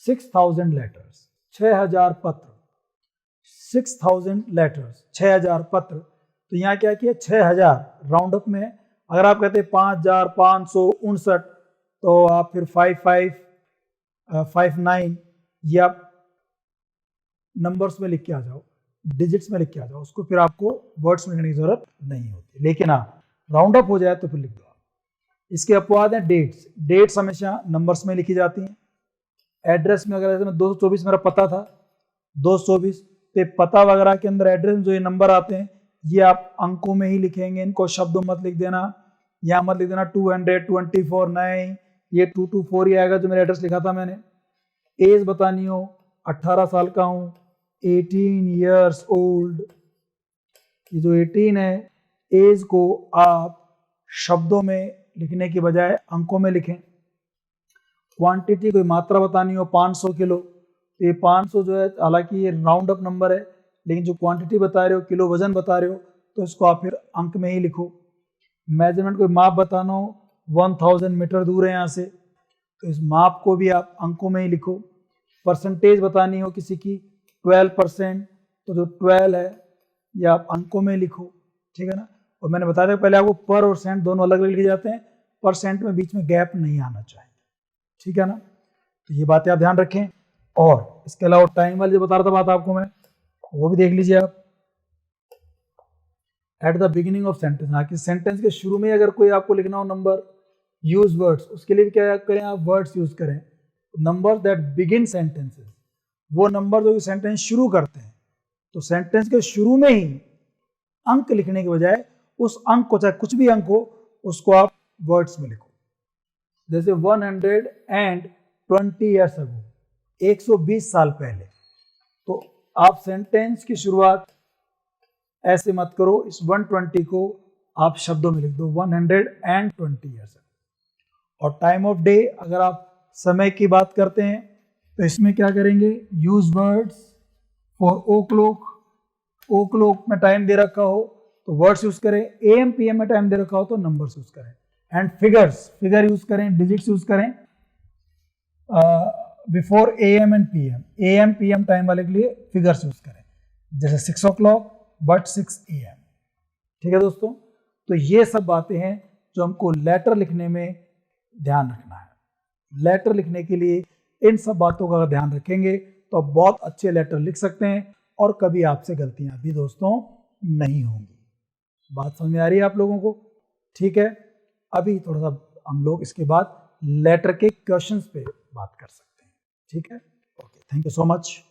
6000 लेटर्स, 6000 पत्र, 6000 लेटर्स, 6000 पत्र, तो यहाँ क्या किया, 6000 राउंड अप में है। अगर आप कहते हैं 5559, तो आप फिर 5559 ये आप नंबर्स में लिख के आ जाओ, डिजिट्स में लिख के आ जाओ, उसको फिर आपको वर्ड्स में लिखने की जरूरत नहीं होती। लेकिन हाँ, राउंड अप हो जाए तो फिर लिख दो। इसके अपवाद हैं डेट्स, डेट्स हमेशा नंबर्स में लिखी जाती हैं। एड्रेस में अगर जैसे 224 मेरा पता था, 224, तो पता वगैरह के अंदर एड्रेस में जो ये नंबर आते हैं ये आप अंकों में ही लिखेंगे, इनको शब्दों मत लिख देना। यहाँ मत लिख देना 224 नहीं, ये 224 ही आएगा जो मेरा एड्रेस लिखा था मैंने। एज बतानी हो, 18 साल का हूँ, 18 ईयर्स ओल्ड, ये जो 18 है, एज को आप शब्दों में लिखने की बजाय अंकों में लिखें। क्वांटिटी, कोई मात्रा बतानी हो, 500 किलो, तो ये 500 जो है, हालांकि ये राउंड अप नंबर है, लेकिन जो क्वांटिटी बता रहे हो, किलो वजन बता रहे हो, तो इसको आप फिर अंक में ही लिखो। मेजरमेंट, कोई माप बताना हो, 1000 मीटर दूर है यहाँ से, तो इस माप को भी आप अंकों में ही लिखो। परसेंटेज बतानी हो किसी की, 12%, तो जो 12 है ये आप अंकों में लिखो, ठीक है ना। और मैंने बताया था पहले आपको पर और सेंट दोनों अलग अलग लिखे जाते हैं, परसेंट में बीच में गैप नहीं आना चाहिए, ठीक है ना। तो ये बातें आप ध्यान रखें। और इसके अलावा टाइम वाली जो बता रहा था बात आपको मैं, वो भी देख लीजिए आप। At the beginning of sentence, हाँ, कि सेंटेंस के शुरू में अगर कोई आपको लिखना हो नंबर, यूज वर्ड्स, उसके लिए भी क्या करें आप, वर्ड्स यूज करें। नंबर दैट बिगिन सेंटेंसेस, वो नंबर जो सेंटेंस शुरू करते हैं, तो सेंटेंस के शुरू में ही अंक लिखने के बजाय उस अंक को, चाहे कुछ भी अंक हो, उसको आप वर्ड्स में लिखो। जैसे 120 ईयर्स अगो, 120 साल पहले, तो आप सेंटेंस की शुरुआत ऐसे मत करो, इस 120 को आप शब्दों में लिख दो, 120 ईयर्स अगो। और टाइम ऑफ डे, अगर आप समय की बात करते हैं तो इसमें क्या करेंगे, use words. For o'clock, o'clock में टाइम दे रखा हो तो वर्ड्स यूज करें, AM PM में टाइम दे रखा हो तो नंबर्स यूज करें। एंड फिगर्स, फिगर यूज करें, डिजिट्स यूज करें। Before AM and PM, AM PM time वाले के लिए फिगर्स यूज करें, जैसे 6 o'clock बट 6 AM, ठीक है दोस्तों। तो ये सब बातें हैं जो हमको लेटर लिखने में ध्यान रखना है। लेटर लिखने के लिए इन सब बातों का ध्यान रखेंगे तो आप बहुत अच्छे लेटर लिख सकते हैं और कभी आपसे गलतियां भी दोस्तों नहीं होंगी। बात समझ में आ रही है आप लोगों को, ठीक है। अभी थोड़ा सा हम लोग इसके बाद लेटर के क्वेश्चंस पे बात कर सकते हैं, ठीक है। Okay, thank you so much.